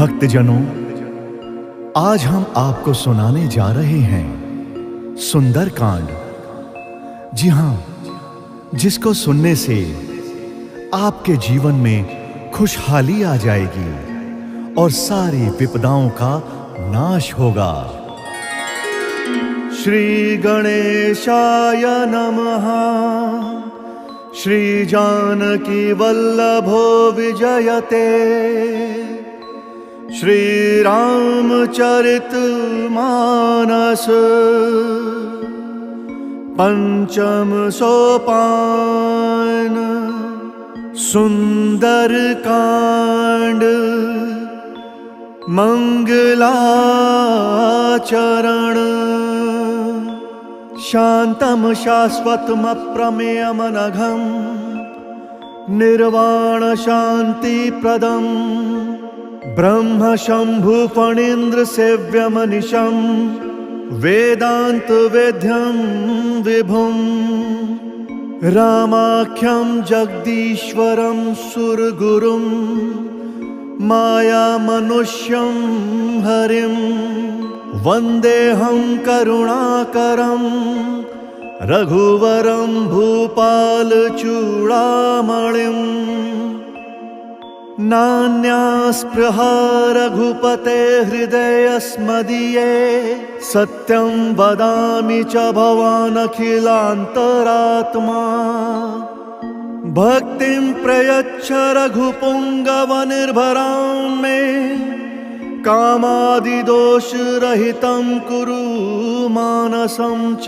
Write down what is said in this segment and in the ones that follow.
भक्तजनों, आज हम आपको सुनाने जा रहे हैं सुंदरकांड। जी हां, जिसको सुनने से आपके जीवन में खुशहाली आ जाएगी और सारी विपदाओं का नाश होगा। श्री गणेशाय नमः। श्री जानकी वल्लभो विजयते। श्री रामचरित मानस पंचम सोपान। सुंदरकांड मंगलाचरण। शांतम शाश्वतम अप्रमेयमनघम निर्वाण शांति प्रदम। ब्रह्म शंभु फणीन्द्र सेव्यमनिशं वेदांत वेद्यं विभुं। रामाख्यं जगदीश्वरं सुरगुरुं माया मनुष्यं हरिं। वन्देऽहं करुणाकरं रघुवरं भूपालचूडामणिम्। नान्यास्पृहा रघुपते हृदयस्मदीये। सत्यं वदामि च भवानखिलान्तरात्मा। भक्तिं प्रयच्छ रघुपुङ्गवनिर्भरां मे। कामादिदोषरहितं कुरु मानसं च।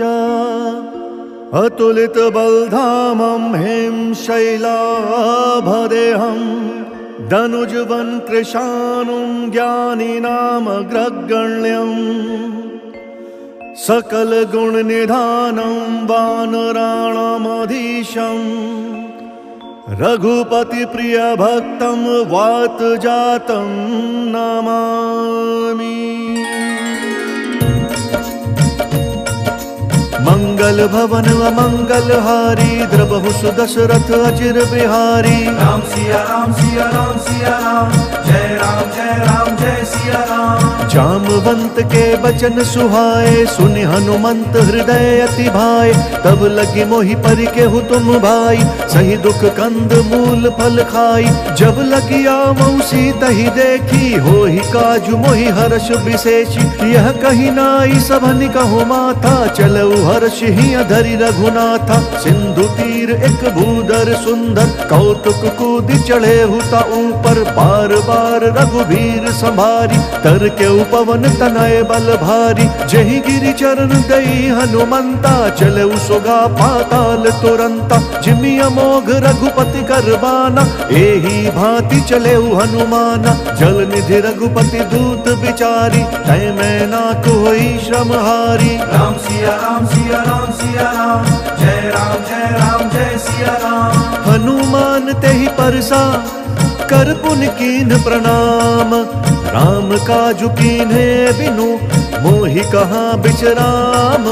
अतुलितबलधामं हें शैलाभदेहं। धनुजवन कृशानुं ज्ञानिनामग्रगण्यं। सकलगुणनिधानं वानराणामधीशं। रघुपतिप्रियभक्तं वातजातं नमामि। मंगल भवन अमंगलहारी। द्रबहु सुदशरथ अचिर बिहारी। राम सिया राम सिया राम सिया राम। जय राम जय सिया राम। जामवंत के बचन सुहाए। सुनि हनुमंत हृदय अति भाए। तब लगी मोहि परि केहु तुम भाई। सही दुख कंद मूल फल खाई। जब लगी आवहु सीतहि देखी। होहि काजु मोहि हर्ष विशेषी। यह कही नाई सभनि कहु माथा। चलऊ हर्ष हिय धरि रघुनाथा। सिंधु तीर एक भूधर सुंदर। कौतुक कूदि चढ़े हुता ऊपर। बार बार रघुबीर संभारी। तर के उपवन तनय बल भारी। जहि गिरि चरण दई हनुमंता। चले सुगा पाताल तुरंता। जिमि अमोघ रघुपति करबाना। एही भांति चले हनुमाना। जल निधि रघुपति दूत बिचारी। तय मैं ना कोई श्रम हारी। राम सिया राम सिया राम सिया राम। जय राम जय सिया राम। हनुमान तेहि परसा कर पुन कीन प्रणाम। राम काजु कीन्हे बिनु मोहि कहाँ बिचराम।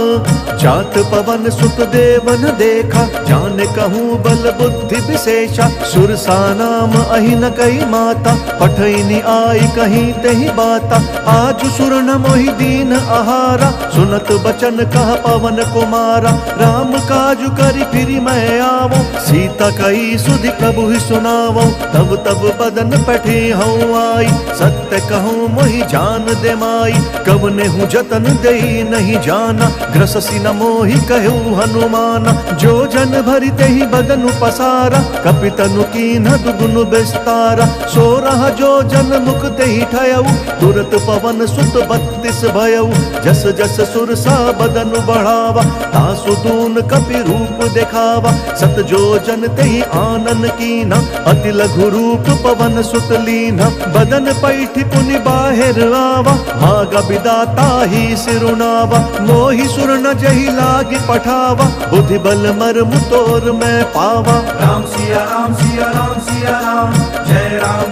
जात पवन सुत देवन देखा। जान कहूँ बल बुद्धि विशेषा। सुरसा नाम अहिन कई माता। पठैनी आई कहीं तेहि बाता। आज सुर न मोहि दीन आहारा। सुनत बचन कह पवन कुमारा। राम काजु करि फिरि मैं आवो। सीता कई सुधि प्रभु ही सुनावो। तब तब बदन पठे हूँ आई। सत्य कहूँ मोहि जान दे माई। कवने हूँ जतन देई नहीं जाना। ग्रससी न मोहि कहू हनुमाना। जो जन भरि तेहि बदनु पसारा। कपितनु कीन्ह दुगुनु विस्तारा। सो रहा जो जन मुख तेहि ठयऊ। तुरत पवन सुत 32 भयऊ। जस जस सुरसा बदनु बढ़ावा। तासु दून कपि रूप दिखावा। सत जो जन तेहि आनन कीन्हा। अति लघु रूप पवन सुत लीन्हा। बदन पैठि पुनि बाहिर आवा। मागा बिदाता ही सिरुनावा। मोहि सुर न जहि लागी पठावा। बुद्धि बल मर्म तोर मैं पावा। राम सिया राम सिया राम सिया राम। जय राम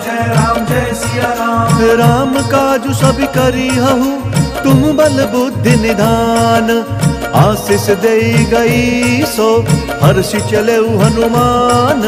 जय सिया राम। राम काजु सब करी हहु तुम बल बुद्धि निधान। आशीष देई गई सो हर्षि चले हनुमान।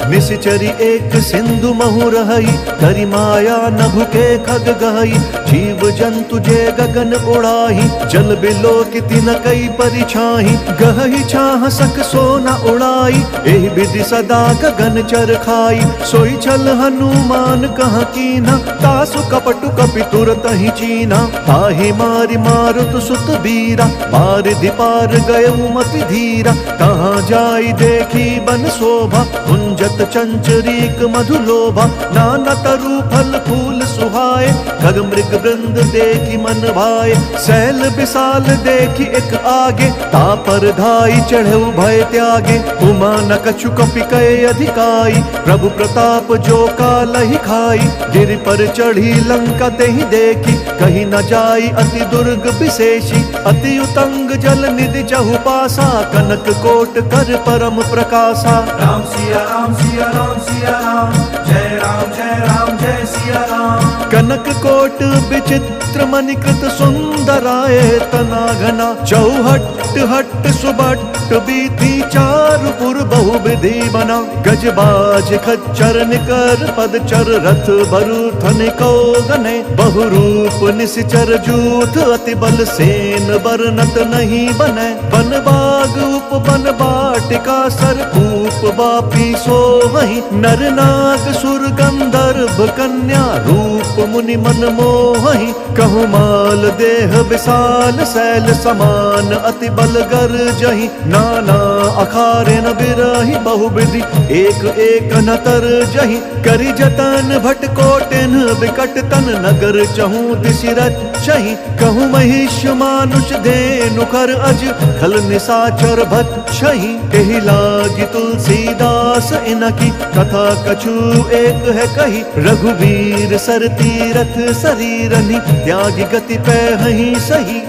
निश्चरी एक सिंधु महु रहई, करी माया नभु के खग गहई। जीव जंतु जे गगन उड़ाही, जल बिलो किति न कई परिछाही। गहई छाह सक सो न उड़ाई, एहि विधि सदा गगन चर खाई। सोई छल हनुमान कहाँ कीना, तासु कपटु कपि तुरत ही चीना। ताहि मारि मारुत सुत बीरा, बारिधि पार गयउ मति धीरा। कहाँ जाई देखी बन शोभा, कुंजत चंचरीक मधु लोभा। नाना तरु फल फूल सुहाए, खग मृग वृंद देखी मन भाए। सैल विशाल देखी एक आगे, तापर धाई चढ़ऊ भय त्यागे। उमा न कछु कपि कय अधिकाई, प्रभु प्रताप जो कालहि खाई। गिरि पर चढ़ी लंका तेहि देखी, कहीं न जाई अति दुर्ग विशेषी। अति उतंग जल निधि चहु पासा, कनक कोट कर परम प्रकाशा। राम सिया राम सिया राम सिया राम, जय राम जय सिया राम। कनक कोट विचित्र मणिकृत सुंदराय तना घना। चौहट हट सुबट बीती, चारु पुर बहु विधि बना। गजबाज खच्चर निकर पदचर, रथ बरु थनिको गने। बहुरूप निश्चर जूथ, अति बल सेन बरनत नहीं बने। बन बाग उप बन बाटिका, सरकूप बापी सोहहि। नर नाग सुर गंधर्व कन्या, रूप मुनि मन मोहहि। कहु माल देह विशाल, शैल समान अति बल गर्जहि। नाना अखारे न बिरहि, बहुविधि एक एक न तरजहि। करि जतन भट कोटिन विकट तन, नगर चहु दिशि रचहि। कहु महिष मानुष धेनु खर अज, खल निशाचर भक्षहि। एहि लागी तुलसीदास इनकी, कथा कछु एक है कही। रघुवीर सर तीरथ शरीरनि, त्यागी गति पैहि सही।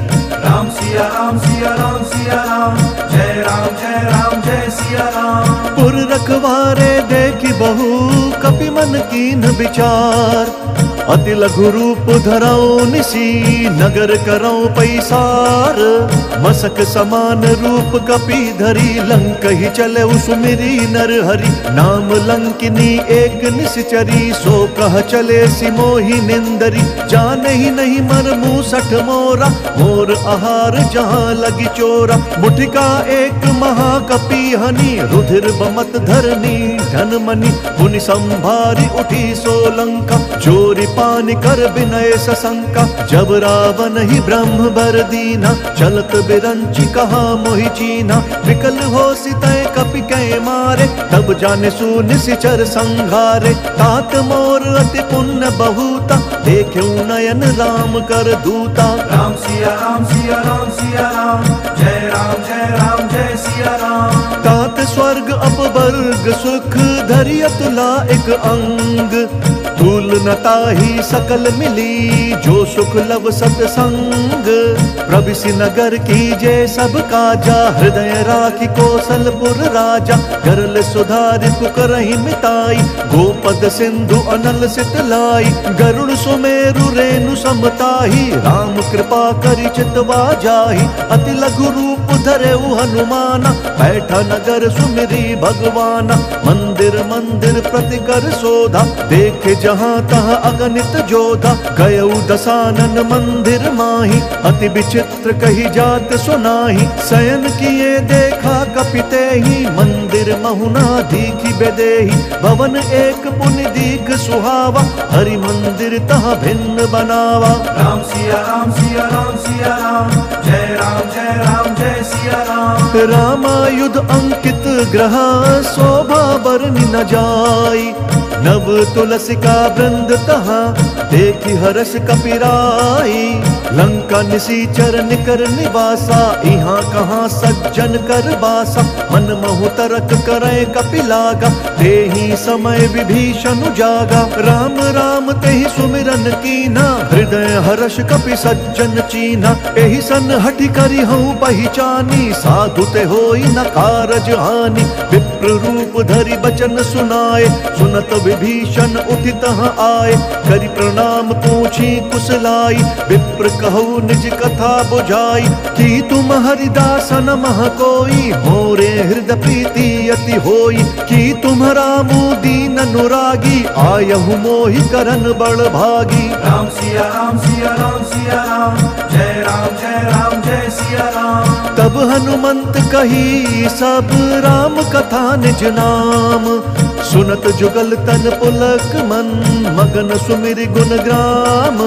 राम सिया राम सिया राम सिया राम, जय राम जय सिया राम। पुर रखवारे देखी बहु, कपि मन कीन विचार। अति लघु रूप धरऊ निसी, नगर करऊ पैसार। मसक समान रूप कपि धरी, लंक ही चले सुमिरी नर हरि। नाम लंकिनी एक निश्चरी, सो कह चले सिमोहि निंदरी। जाने ही नहीं मर मूसठ मोरा, मोर आहार जहाँ लगी चोरा। मुठिका एक महाकपि हनि, रुधिर बमत धरनी धन मनि। मुनि संभारी उठी सोलंका, जोरी पानी कर विनय सशंका। जब रावण ही ब्रह्म बर दीना, चलत बिरंची कहा मोहि चीना। विकल हो सितय कपि कै मारे, तब जाने सु निश्चर संघारे। तात मोर अति पुण्य बहुता, देख्यु नयन राम कर दूता। राम सिया राम सिया राम सिया राम, जय राम जय सिया राम। तात स्वर्ग अपवर्ग सुख, धरि अतुला एक अंग। तूल न ताहि सकल मिली, जो सुख लव सतसंग। प्रविशि नगर कीजे सब काजा, हृदय राखी कौशलपुर राजा। गरल सुधारि पुकरहि मिताई, गोपद सिंधु अनल सित लाई। गरुड़ सुमेरु रेणु समताही, राम कृपा करि चितवा जाहि। अति लघु रूप धरेउ हनुमाना, बैठा नगर सुमिरी भगवाना। मंदिर मंदिर प्रति कर शोधा, देखे जहाँ तहाँ अगणित जोधा। गयउ दसानन मंदिर माही, अति विचित्र कही जात सुनाही। शयन किए देखा कपितेहि, मंदिर महुना दीखी बेदेहि। भवन एक पुनि दीख सुहावा, हरि मंदिर तहाँ भिन्न बनावा। राम सिया राम सिया राम सिया राम, जय राम जय सिया राम। रामायुध अंकित ग्रह, शोभा बरनि न जाई। नव तुलसी का वृंद तहाँ, देखी हर्ष कपिराई। लंका निसीचर निकर निवासा, यहाँ कहाँ सज्जन कर बासा। मन महु तरक करे कपिलागा, तेहि समय विभीषण जागा। राम राम तेहि सुमिरन कीना, हृदय हर्ष कपि सज्जन चीना। एहि सन हठि करि हूँ पहिचानी, साधु ते होई न कारज हानि। विप्र रूप धरि बचन सुनाए, सुनत विभीषण उठि तहाँ आए, करि प्रणाम पूछी कुशलाई। विप्र कहु निज कथा बुझाई, कि तुम हरिदास नमः कोई, मोरे हृदय प्रीति अति होई। कि तुम्हारा मुँह दीन अनुरागी, आयहु मोहि करन बड़ भागी। राम सिया राम सिया राम सिया राम, जय राम जय सिया राम। तब हनुमंत कही सब राम कथा निज नाम, सुनत जुगल तन पुलक मन, मगन सुमिर गुण ग्राम।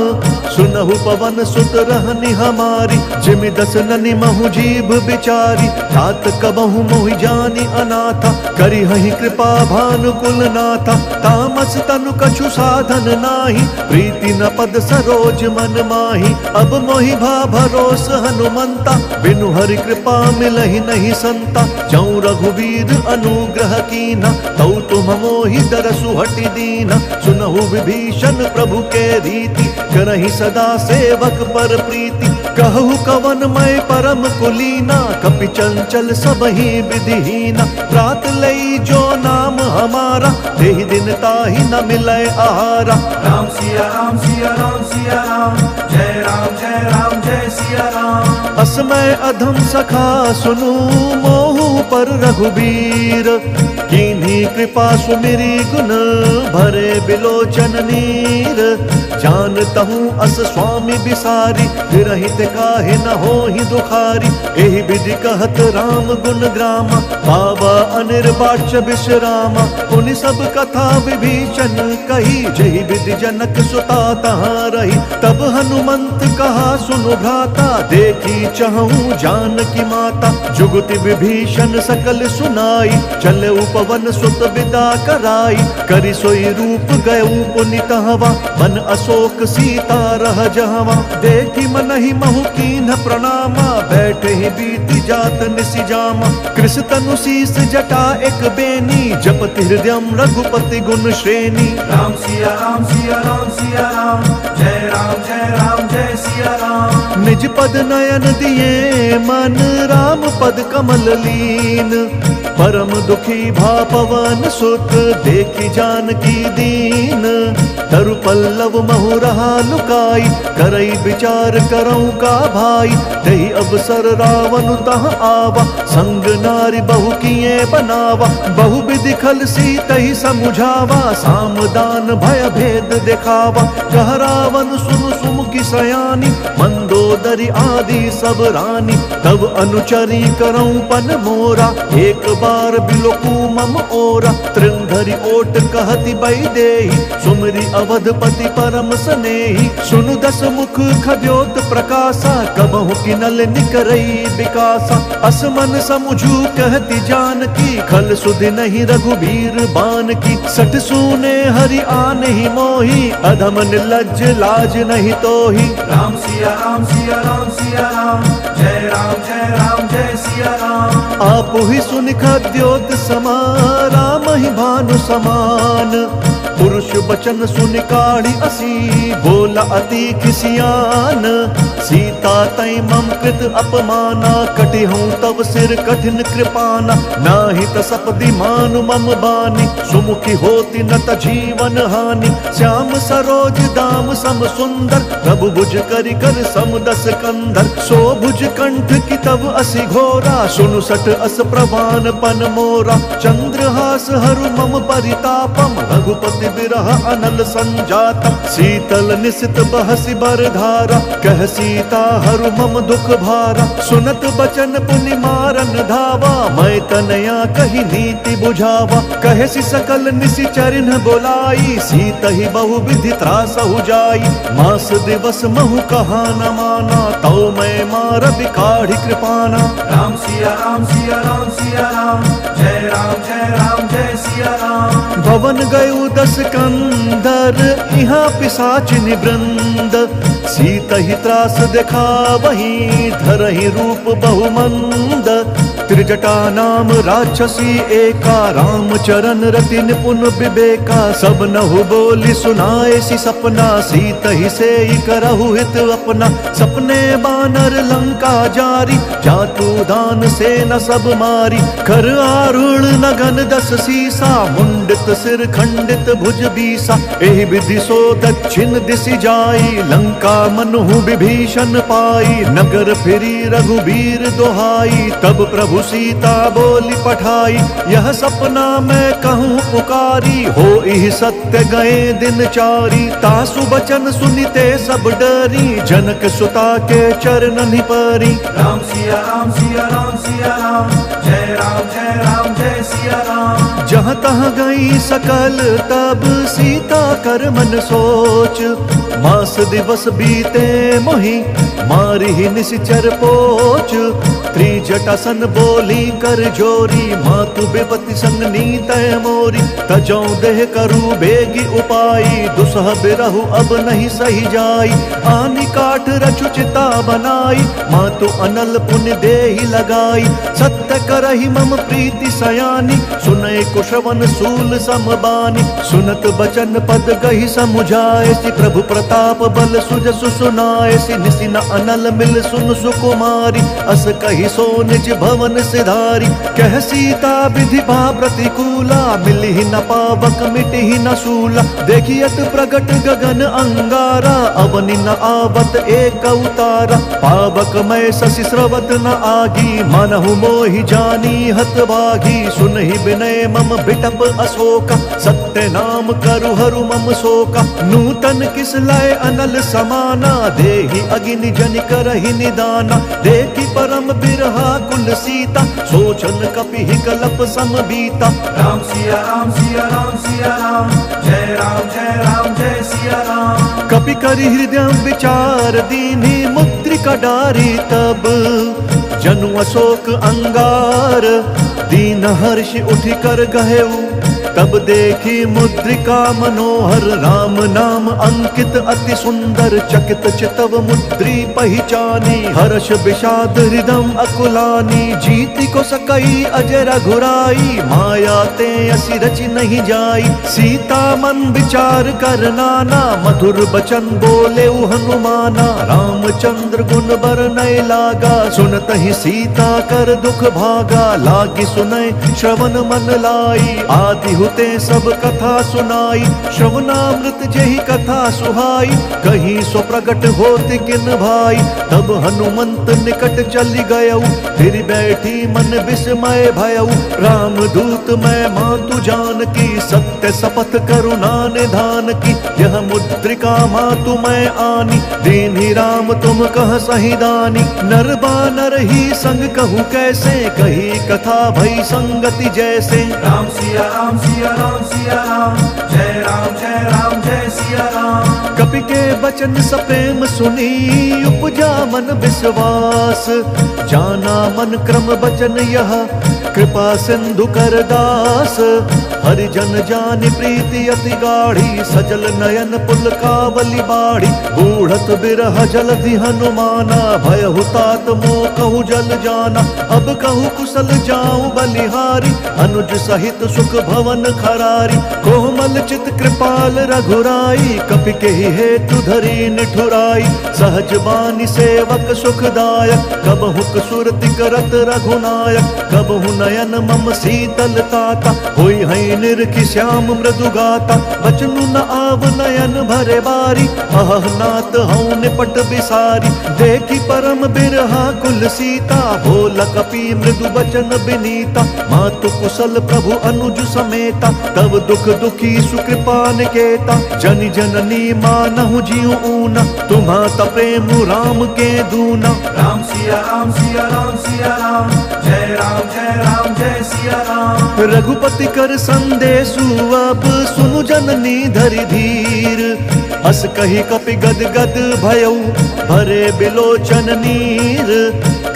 सुनहु पवन सुत रहनि हमारी, जिमि दस ननि महु जीभ बिचारी। तात कबहु मोहि जानि अनाथा, करिहहि कृपा भानुकुल नाथा। तामस तनु कछु साधन नाही, प्रीति न पद सरोज मन माही। अब मोहि भा भरोस हनुमंता, बिनु हरि कृपा मिलहि नहीं संता। जौं रघुवीर अनुग्रह कीना, तौ तुम मोहि दरसु हटि दीना। सुनहु विभीषण प्रभु के रीति, करहि सदा सेवक पर प्रीति। कहु कवन मैं परम कुलीना, कपि चंचल सबहि विधिहीना। प्रात लई जो नाम हमारा, तेहि दिन ताहि न मिलै आहारा। राम सिया राम सिया राम सिया राम, जय राम जय सिया राम। असमय अधम सखा सुनु, मोहु पर रघुबीर। कीन्ही कृपा सुमिरी गुण, भरे बिलोचन नीर। जानतहु अस स्वामी बिसारी, विरहित काहे न होहि दुखारी। एहि विधि कहत राम गुण ग्रामा, पावा अनिर्वाच्य विश्रामा। पुनि सब कथा विभीषण कही, जेहि विधि जनक सुता तहाँ रही। तब हनुमंत कहा सुनु भ्राता, देखी चहूँ जानकी माता। जुगति विभीषण सकल सुनाई, चले पवन सुत विदा कराई। करि सोई रूप गयउ पुनि तहवा, मन अशोक सीता रह जहवा। देखी मनहि महु कीन्ह प्रणामा, बैठे ही बीति जात निसि जामा। कृष तनु शीस जटा एक बेनी, जपति हृदयम रघुपति गुण श्रेणी। राम सिया राम सिया राम सिया राम, जय राम जय सिया राम। निज पद नयन दिए मन, राम पद कमल लीन। परम दुखी भा पवन सुत, देखी जानकी दीन। तरु पल्लव महु रहा लुकाई, करई विचार करऊं का भाई। तही अवसर रावण तहाँ आवा, संग नारी बहु किए बनावा। बहु विधि खल सी तही समुझावा, सामदान भय भेद दिखावा। कह रावण सुनु सुमुखी सयानी, मंदोदरी आदि सब रानी। तब अनुचरी करऊं पन मोरा, एक बार बिलोकू मम ओरा। तृंधरि ओट कहति बैदेही, सुमरि अवधपति परम सनेही। सुनु दस मुख खद्योत प्रकाशा, कबहु किनल निकरई विकासा। असमन समुझू कहति जानकी, खल सुधि नहीं रघुबीर बान की। सठ सूने हरि आनहि मोहि, अधम निर्लज्ज लाज नहीं तोहि। राम सिया राम सिया राम सिया राम, जय राम जय सिया राम। आप ही सुनि खद्योत समा, राम ही भानु समान। पुरुष बचन सुनि काढ़ी असी, बोला अति खिसियान। सीता तई मम कृत अपमाना, कटि हूँ तब सिर कठिन कृपाना। नाहित सपदि मानु मम बानी, सुमुखी होती नत जीवन हानि। श्याम सरोज दाम सम सुंदर, प्रभु भुज करि कर सम दस कंधर। सो भुज कंठ की तब असि घोरा, सुनु सठ अस प्रवान पन मोरा। चंद्रहास हरु मम परितापम, रघुपति बिरह अनल संजातम। शीतल निसित बहसि बरधारा, कह सीता हरु मम दुख भारा। सुनत बचन पुनि मारन धावा, मैं तनया कही नीति बुझावा। कहसि सकल निशिचरिन बोलाई, सीता ही बहु विधि त्रासहु जाई। मास दिवस महु कहा न माना, तौ मैं मार बिकाढ़ी कृपाना। राम सिया राम सिया राम सिया राम, जय राम जय सिया राम। भवन गयु दस कंदर, यहाँ पिशाचिनि वृंद। सीता ही त्रास देखा वही, धरहि रूप बहुमंद। त्रिजटा नाम राक्षसी एका, राम चरण रति निपुण विवेका। सब नहु बोली सुनाए सी सपना, सीत ही से करहु हित अपना। सपने बानर लंका जारी, जातु दान से न सब मारी। कर आरूढ़ नगन 10 सीसा, मुंडित सिर खंडित भुज बीसा। एहि विधि सो दक्षिण दिशि जाई, लंका मनहु विभीषण पाई। नगर फिरी रघुबीर दोहाई, तब प्रभु सीता बोली पठाई। यह सपना मैं कहूँ पुकारी, हो इह सत्य गए दिन चारी। तासु बचन सुनिते सब डरी, जनक सुता के चरणनि परी। राम सिया राम सिया राम सिया राम, जय राम जय राम जय सिया राम। जहाँ तहाँ गई सकल तब सीता कर मन सोच। मास दिवस बीते मोहि, मारी ही निश्चर पोच। त्रिजटासन बोली कर जोरी, मातु बेपति संग नीत मोरी। तजौ देह करू बेगी उपाई, दुसह बिरहु अब नहीं सही जाई। आनी काठ रचु चिता बनाई, मातु अनल पुण्य देहि लगाई। सत्य करहि मम प्रीति सयानी, सुनय कुशवन सूल समबानी। सुनत बचन पद गहि समुझाए, सि प्रभु प्रताप बल सुजसु सुनाए। सि निसि न अनल मिल सुन सुकुमारी, अस कहि सो निज भवन सिधारी। कह सीता विधि भा प्रतिकूला, मिलहि न पावक मिटहि न शूला। देखियत प्रगट गगन अंगारा, अवनि न आवत एक उतारा। पावक मैं शशि स्रवत न आगी, मनहु मोहि जानी हत भागी। सुनहि विनय मम बिटप अशोका, सत्य नाम करु हरु मम शोका। नूतन किस लय अनल समाना, देहि अगिनि जनि करहि निदाना। देखि परम बिरहा कुल सीता, सोचन कपि कलप सम बीता। राम सिया राम सिया राम सिया राम, जय राम जय सिया राम। कपि करि हृदय विचार दीन्हि, मुद्रिका डारी तब जनु अशोक अंगार। दीन हर्ष उठि कर गहेउ, तब देखी मुद्रिका मनोहर। राम नाम अंकित अति सुंदर, चकित चितव मुद्री पहिचानी। हर्ष विषाद हृदम अकुलानी, जीति को सकई अजय रघुराई। माया ते असि रचि नहीं जाई, सीता मन विचार कर नाना। मधुर बचन बोले हनुमाना, रामचंद्र गुण बरनय लागा। सुनत ही सीता कर दुख भागा, लागी सुनय श्रवण मन लाई। आदि हुते सब कथा सुनाई, श्रवणामृत जेहि कथा सुहाई। कहीं सो प्रगट होति किन भाई, तब हनुमंत निकट चली गयऊ। फिर बैठी मन विस्मय भयऊ, राम दूत मैं मातु जानकी। सत्य शपथ करुणा निधान की, यह मुद्रिका मातु मैं आनी। दीन्हि राम तुम कह सही दानी, नर बानर ही संग कहूँ कैसे। कही कथा भई संगति जैसे। राम सिया राम सिया राम सिया राम, जय राम जय सिया राम। कपि के बचन सप्रेम सुनी, उपजा मन विश्वास। जाना मन क्रम बचन यह, कृपा सिंधु कर दास। हरिजन जानि प्रीति अति गाढ़ी, सजल नयन पुल कावली बाढ़ी। बूढ़त बिरह जलधि हनुमाना, भयहु तात मोह कहु जल जाना। अब कहु कुशल जाऊं बलिहारी, अनुज सहित सुख भवन खरारी। कोमल चित कृपाल रघुराई, कपि के हेतु धरी निठुराई। सहज बानी सेवक सुखदायक, कबहु सुरति करत रघुनायक। कबहु नयन मम शीतल ताता, होई है निरखि श्याम मृदु गाता। बचनु न आव नयन भरे बारी, अह नाथ हऊँ निपट बिसारी। देखी परम बिरहा कुल सीता, भोल कपि मृदु बचन बिनीता। मातु कुशल प्रभु अनुज समेता, तब दुख दुखी सुकृपा निकेता। जनि जननी मानहु जियु ऊना, तुम्हा प्रेम राम के दूना। राम सिया राम सिया राम सिया राम, जय राम जय सिया राम। रघुपति कर संदेशु अब सुनु जननी धरि धीर। अस कही कपि गद गद भयऊ, भरे बिलोचन नीर।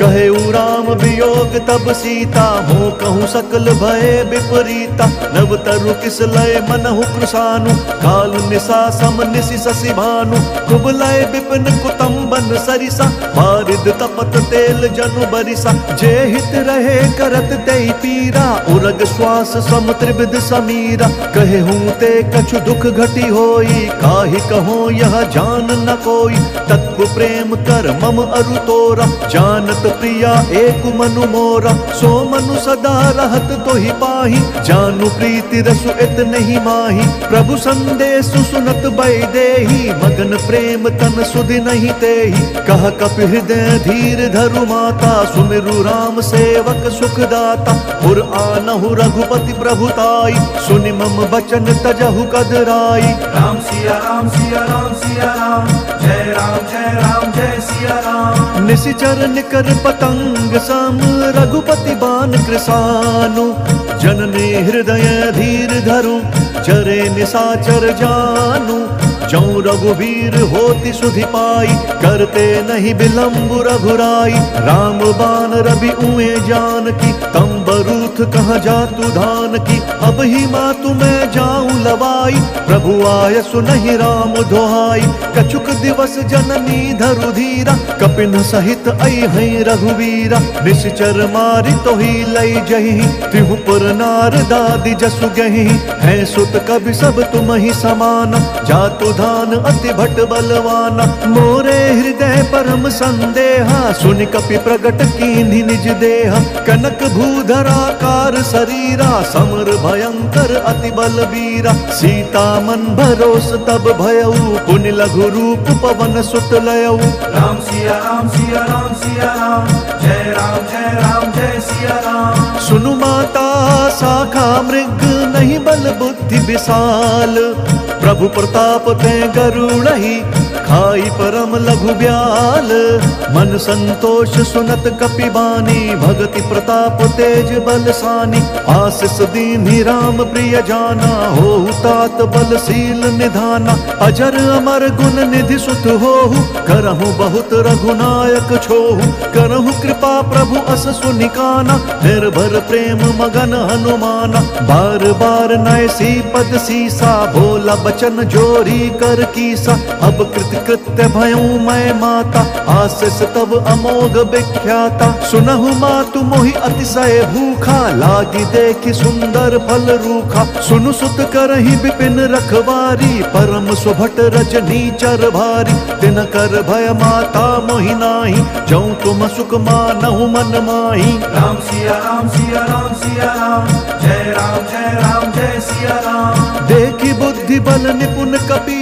कहे राम वियोग तब सीता, हो कहूँ सकल भय विपरीता। नव तरु किस लय मनहु कृशानु, काल निशा सम निशि शशि भानु। कुबलय विपिन कुतुम्बन सरिसा, बारिद तपत तेल जनु बरिसा। जे हित रहे करत तेहि पीरा, उरग श्वास सम त्रिविध समीरा। कहे हूँ ते कछु दुख घटी होई, काहि कहो यह जान न कोई। तत्व प्रेम कर मम अरु तोरा, जानत प्रिया एक मनु मोरा। सो मनु सदा रहत तो ही पाही, जानु प्रीति रसु इत नहीं माही। प्रभु संदेश सुनत बैदेही, मगन प्रेम तन सुधि नहीं तेही। कह कपि हृदय धीर धरु माता, सुमिरु राम सेवक सुखदाता। पुर आनहु रघुपति प्रभुताई, सुनि मम बचन तजहु कदराई। राम सिया राम सिया राम सिया राम, जय राम जय सिया राम। निशिचर निकर पतंग सम, रघुपति बान कृसानु। जननी हृदय धीर धरु, जरे निशाचर जानु। जौं रघुवीर होति सुधि पाई, करते नहीं विलंब रघुराई। राम बान रवि उए जानकी, तम बरूथ कहाँ जातु धान की। अब ही मातु मैं जाऊं लवाई, प्रभु आय सुनहि राम दोहाई। कछुक दिवस जननी धरु धीरा, कपिन सहित आई है रघुवीरा। निश्चर मारि तो ही लई जही, तिहु पुर नार दादी जसु गही। है सुत कवि सब तुम ही समाना, जातु धान अति भट बलवाना। मोरे हृदय परम संदेहा, सुनि कपि प्रगट कीन्हि निज देहा। कनक भूधराकार शरीरा, समर भयंकर अति बलबीरा। सीता मन भरोस तब भयऊ, पुनि लघु रूप पवन सुत लयऊ। राम सिया राम सिया राम सिया राम, जय राम जय सिया राम। सुनु माता शाखा मृग, नहीं बल बुद्धि विशाल। प्रभु प्रताप ते गरुड़हि, खाई परम लघु ब्याल। मन संतोष सुनत कपि बानी, भगति प्रताप तेज बलसानी। आशीष दीन्हि राम प्रिय जाना, होहु तात बलशील निधाना। अजर अमर गुण निधि सुत होहु, करहु बहुत रघुनायक छोहु। करहु कृपा प्रभु अस सुनिकाना, निर्भर प्रेम मगन हनुमाना। बार बार नय सी पद सीसा, बोला बचन जोरी कर कीसा। अब कृत्य भयऊ मैं माता, आशीष तब अमोघ विख्याता। सुनहु मातु मोहि अतिशय भूखा, लागी देखि सुंदर फल रूखा। सुनु सुत करहि विपिन रखवारी, परम सुभट रजनी चर भारी। तिन कर भय माता मोहि नाही, जौं तुम सुख मानहु मन माही। राम सिया राम सिया राम सिया राम, जय राम जय सिया राम। देखि बुद्धि बल निपुण कपि,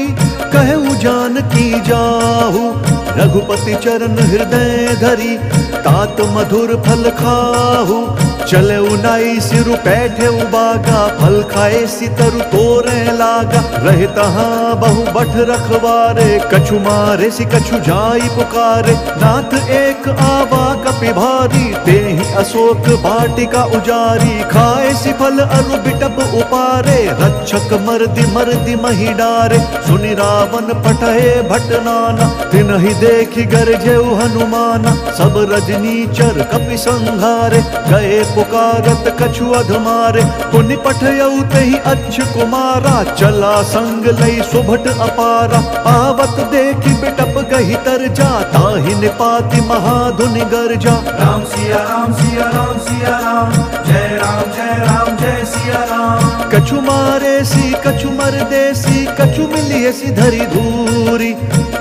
कहु जानकी जाहु। रघुपति चरण हृदय धरी, तात मधुर फल खाहु। चले उनाई सिरु पैठे उबागा, फल खाए सितरु तोरे लागा। रहे तहाँ बहु बठ रखवारे, कछु मारे सि कछु जाई पुकारे। नाथ एक आवा कपि भारी, तेहि अशोक वाटिका उजारी। खाए सि फल अरु बिटप उपारे, रक्षक मर्दि महि डारे। सुनि रावण पठए भट नाना, तिनहि देखि गरजेउ हनुमाना। सब रजनीचर कपि संघारे, गए पुकारत कछु अधमारे। पुनि पठयऊ तेहि अच्छ कुमारा, चला संग लई सुभट अपारा। आवत देखि बिटप गहि तरजा, ताहि निपाति महाधुनि गरजा। राम सिया राम सिया राम सिया राम, जय राम जय सिया राम। कछु मारे सी कछु मरदेसी, कछु मिलिए सी धरी धूरी।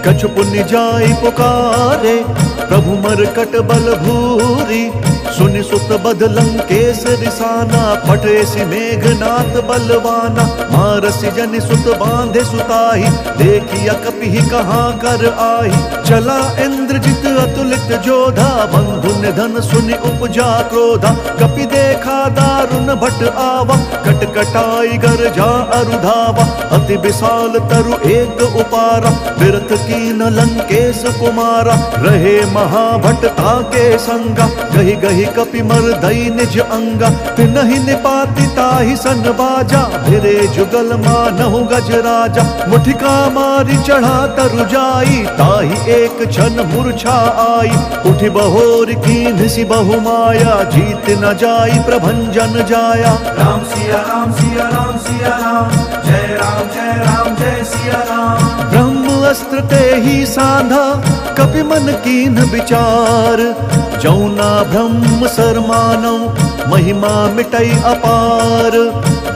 कछु पुण्य जाई पुकारे, प्रभु मरकट बल भूरी। सुनि सुत बध लंकेश रिसाना, पठे सि मेघनाथ बलवाना। मारसि जनि सुत बांधे सुताही, देखिया कपि कहाँ कर आही। चला इंद्रजित अतुलित जोधा, बंधु निधन सुनि उपजा क्रोधा। कपि देखा दारुण भट आवा, कटकटाई गरजा अरुधावा। अति विशाल तरु एक उपारा, विरथ कीन लंकेश कुमारा। रहे महाभट ताके संगा, गहि गहि कपि मर्दई निज अंगा, तिनहि निपाति ताहि सन बाजा, भिरे जुगल मानहु गज राजा। मुठिका मारी चढ़ा तरु जाई, ताहि एक क्षण मूर्छा आई, उठि बहोर कीन्हि बहु माया, जीत न जाई प्रभंजन जाया। राम सिया राम सिया राम सिया राम, जय राम जय सिया राम। ब्रह्म अस्त्र ते ही साधा, कपि मन कीन विचार, जौना ब्रह्म सर मानौ, महिमा मिटई अपार।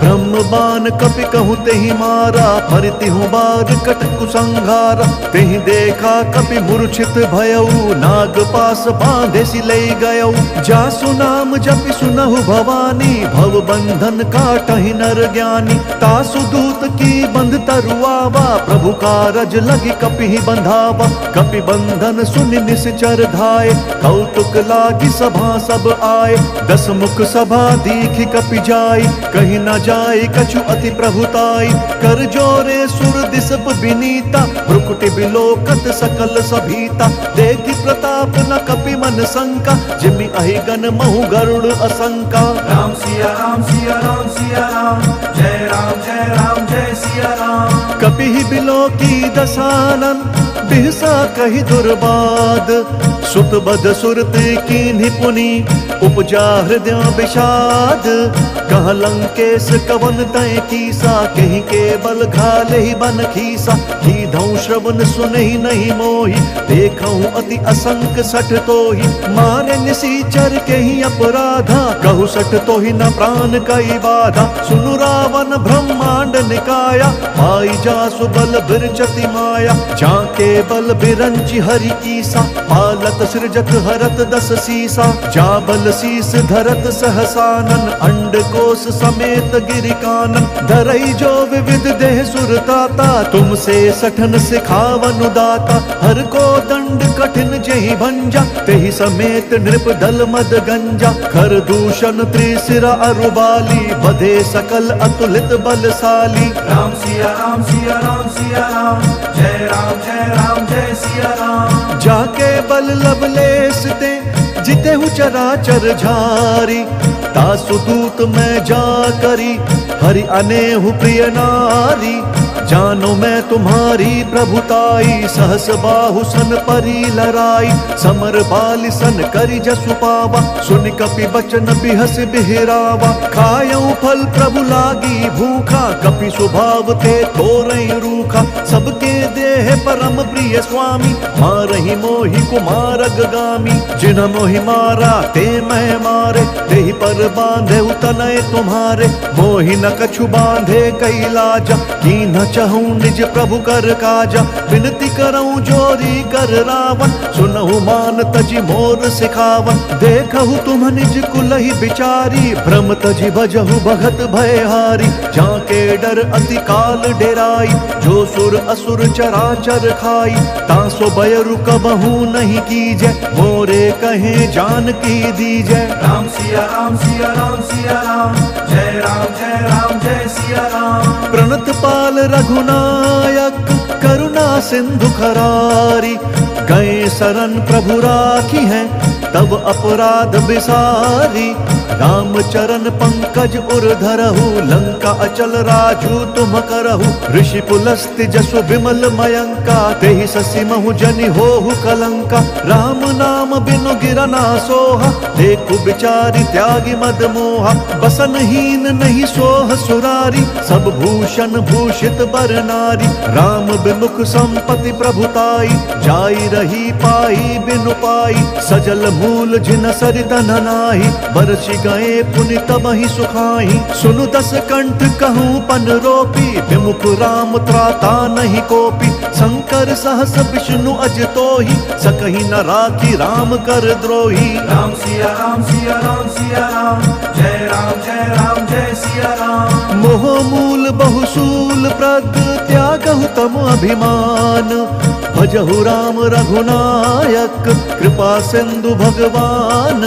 ब्रह्म बाण कपि कहूँ तेहि मारा, फरतिहु बार कट कुसंहारा। तेहि देखा कपि मूर्छित भयऊ, नाग पास बांधे सिलई गयऊ। जासु नाम जपि सुनहु भवानी, भव बंधन काटहि नर ज्ञानी। तासु दूत की बंध तरुआवा, प्रभु कारज लगी कपि बंधावा। कपि बंधन सुनि निश्चर धाये, कौतुक लागी सभा सब आए। दस मुख सभा दीखि कपि जाई, कहीं न जाय कछु अति प्रभुताई। कर जोरे सुर दिसप विनीता, भ्रुकुटि बिलोकत सकल सभीता। देखि प्रताप न कपि मन शंका, जिमि अहि गण महु गरुड़ असंका। राम सिया राम सिया राम सिया राम, जय राम जय सिया राम। कपि बिलोकी दसानन, बिहसा कहि दुर्बाद। सुत बध सुरत कीन्हि पुनि, उपजा हृदय विषाद। कह लंकेश कवन तय कीसा, कहीं केवल घाले ही बन खीसा। कीधौ श्रवण सुनहि नहीं मोहि, देखऊं अति असंक सठ तोहि। मारे निसीचर केहि अपराधा, कहु सठ तोहि न प्राण कई बाधा। सुनु रावण ब्रह्मांड निकाया, पाई जासु बल बिरचति माया। जाके बल बिरंचि हरि ईसा, पालत सृजत हरत दस सीसा। जा बल शीस धरत सहसानन, अंड कोश समेत गिरि कानन। धरई जो विविध देह सुरताता, तुमसे सठन सिखावनु दाता। हर को दंड कठिन जेहि भंजा, तेहि समेत नृप दल मद गंजा। खर दूषण त्रिशिरा अरुबाली, बधे सकल अतुलित बलशाली। राम सिया राम सिया राम सिया राम, जय राम जय सिया राम। जाके बल लवलेस ते, जितेहु चराचर झारी। तासु दूत मैं जा करी, हरि अनेहु प्रिय नारी। जानो मैं तुम्हारी प्रभुताई, सहस बाहु सन परी लराई। समर बालि सन करि जसु पावा, सुन कपि बचन बिहस बिहरावा। खायऊ फल प्रभु लागी भूखा, कपि स्वभाव ते तोरई रूखा। सबके देह परम प्रिय स्वामी, मारहि मोहि कुमारग गामी। जिन मोहि मारा ते मैं मारे, तेहि पर बांधे तनय तुम्हारे। मोहि न कछु बांधे कैलाजा, कीन्ह चहूँ निज प्रभु कर काजा। विनती करऊँ जोरी कर रावण, सुनहु मान तजि मोर सिखावन। देखहु तुम निज कुलहि बिचारी, भ्रम तजि भजहु भगत भयहारी। जाके डर अति काल डेराई, जो सुर असुर चराचर खाई। तासो बयरु कबहू नहीं कीजय, मोरे कहे जान की दीजय। राम सिया राम सिया राम सिया राम, जय राम जय सिया राम। प्रणत पाल रघुनायक, करुणा सिंधु खरारी। गए शरण प्रभु राखी हैं, तब अपराध बिसारी। राम चरण पंकज उर धरहु, लंका अचल राजू तुम करहु। ऋषि पुलस्त्य जसु विमल मयंका, तेहि ससि महु जनि होहु कलंका। राम नाम बिनु गिरना सोहा, देखु बिचारी त्यागी मद मोहा। बसनहीन नहीं सोह सुरारी, सब भूषण भूषित बर नारी। राम बिमुख संपत्ति प्रभुताई, जाई रही पाई बिनु पाई। सजल मूल जिन सरित नाही, बरसि गए पुनि तबहि सुखाई। सुनु दस कंठ कहूँ पन रोपी, विमुख राम त्राता नहीं कोपी। शंकर सहस विष्णु अज तोहि, सकहि न राखी राम कर द्रोही। राम सिया राम सिया राम सिया राम, जय राम जय सिया राम। मोह मूल बहुसूल प्रद, त्यागहु तम अभिमान। भजहु राम रघुनायक, कृपा सिंधु भगवान।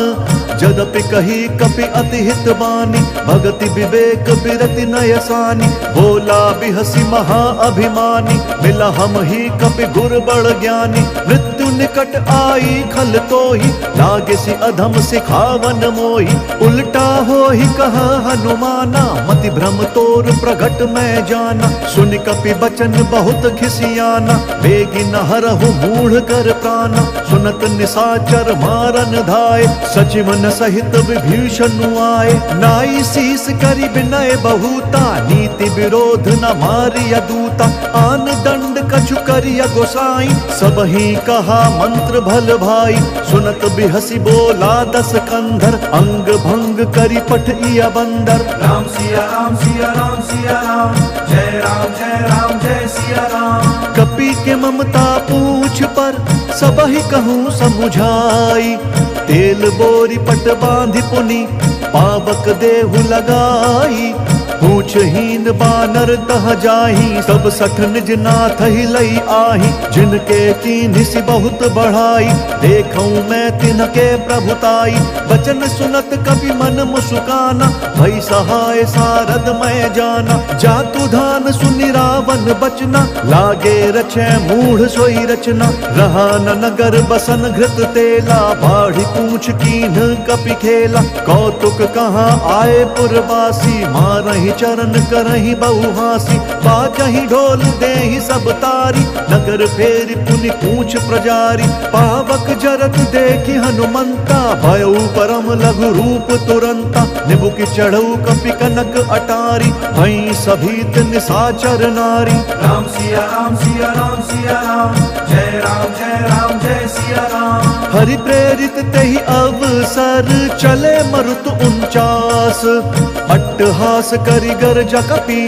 जदपि कही कपि अति हित बानी, भगति विवेक बिरति नयसानी। बोला बिहसी महा अभिमानी, मिला हम ही कपि गुर बड़ ज्ञानी। मृत्यु निकट आई खल तोहि, लागे सी अधम सिखावन मोहि। उल्टा हो ही कहा हनुमाना, मति भ्रम तोर प्रगट मैं जाना। सुन कपि बचन बहुत खिसियाना, बेगी न हरहु मूढ़ कर प्राणा। सुनत निशाचर मारन धाय, सचिवन सहित विभीषण आए। नाई शीस करि विनय बहुता, नीति विरोध न मारिय दूता। आन दंड कछु करिय गोसाई, सब ही कहा मंत्र भल भाई। सुनत बिहसी बोला दस कंधर, अंग भंग करि पठिय बंदर। राम सिया राम सिया राम सिया राम, जय राम जय सिया राम। कपि के ममता पूछ पर, सब ही कहूँ समुझाई। तेल बोरी पट बांधि पुनि, पावक देहु लगाई। पूछहीन बानर तह जाही, सब सठ निज नाथ ही लई आही। जिनके कीन्हि बहुत बढ़ाई, देखूं मैं तिनके प्रभुताई। बचन सुनत कपि मन मुस्काना, भई सहाय सारद मैं जाना। जातु धान सुनि रावण बचना, लागे रचै मूढ़ सोई रचना। रहा न नगर बसन घृत तेला, बाढ़ी पूछ कीन्ह कपि खेला। कौतुक कहाँ आए पुरवासी, मारहि चरण करहि बहुहासी। बाजहि ढोल देहि सब तारी, नगर फेरि पुनि पूछ प्रजारी। पावक जरत देखि हनुमंता, भयउ परम लघु रूप तुरंता। निबुकि चढ़ऊ कपि कनक अटारी, भई सभीत निशाचर नारी। राम सिया राम सिया राम सिया राम, जय राम जय सिया राम। हरि प्रेरित तेहि अवसर, चले मरुत 49। अट्टहास करि गर्ज कपि,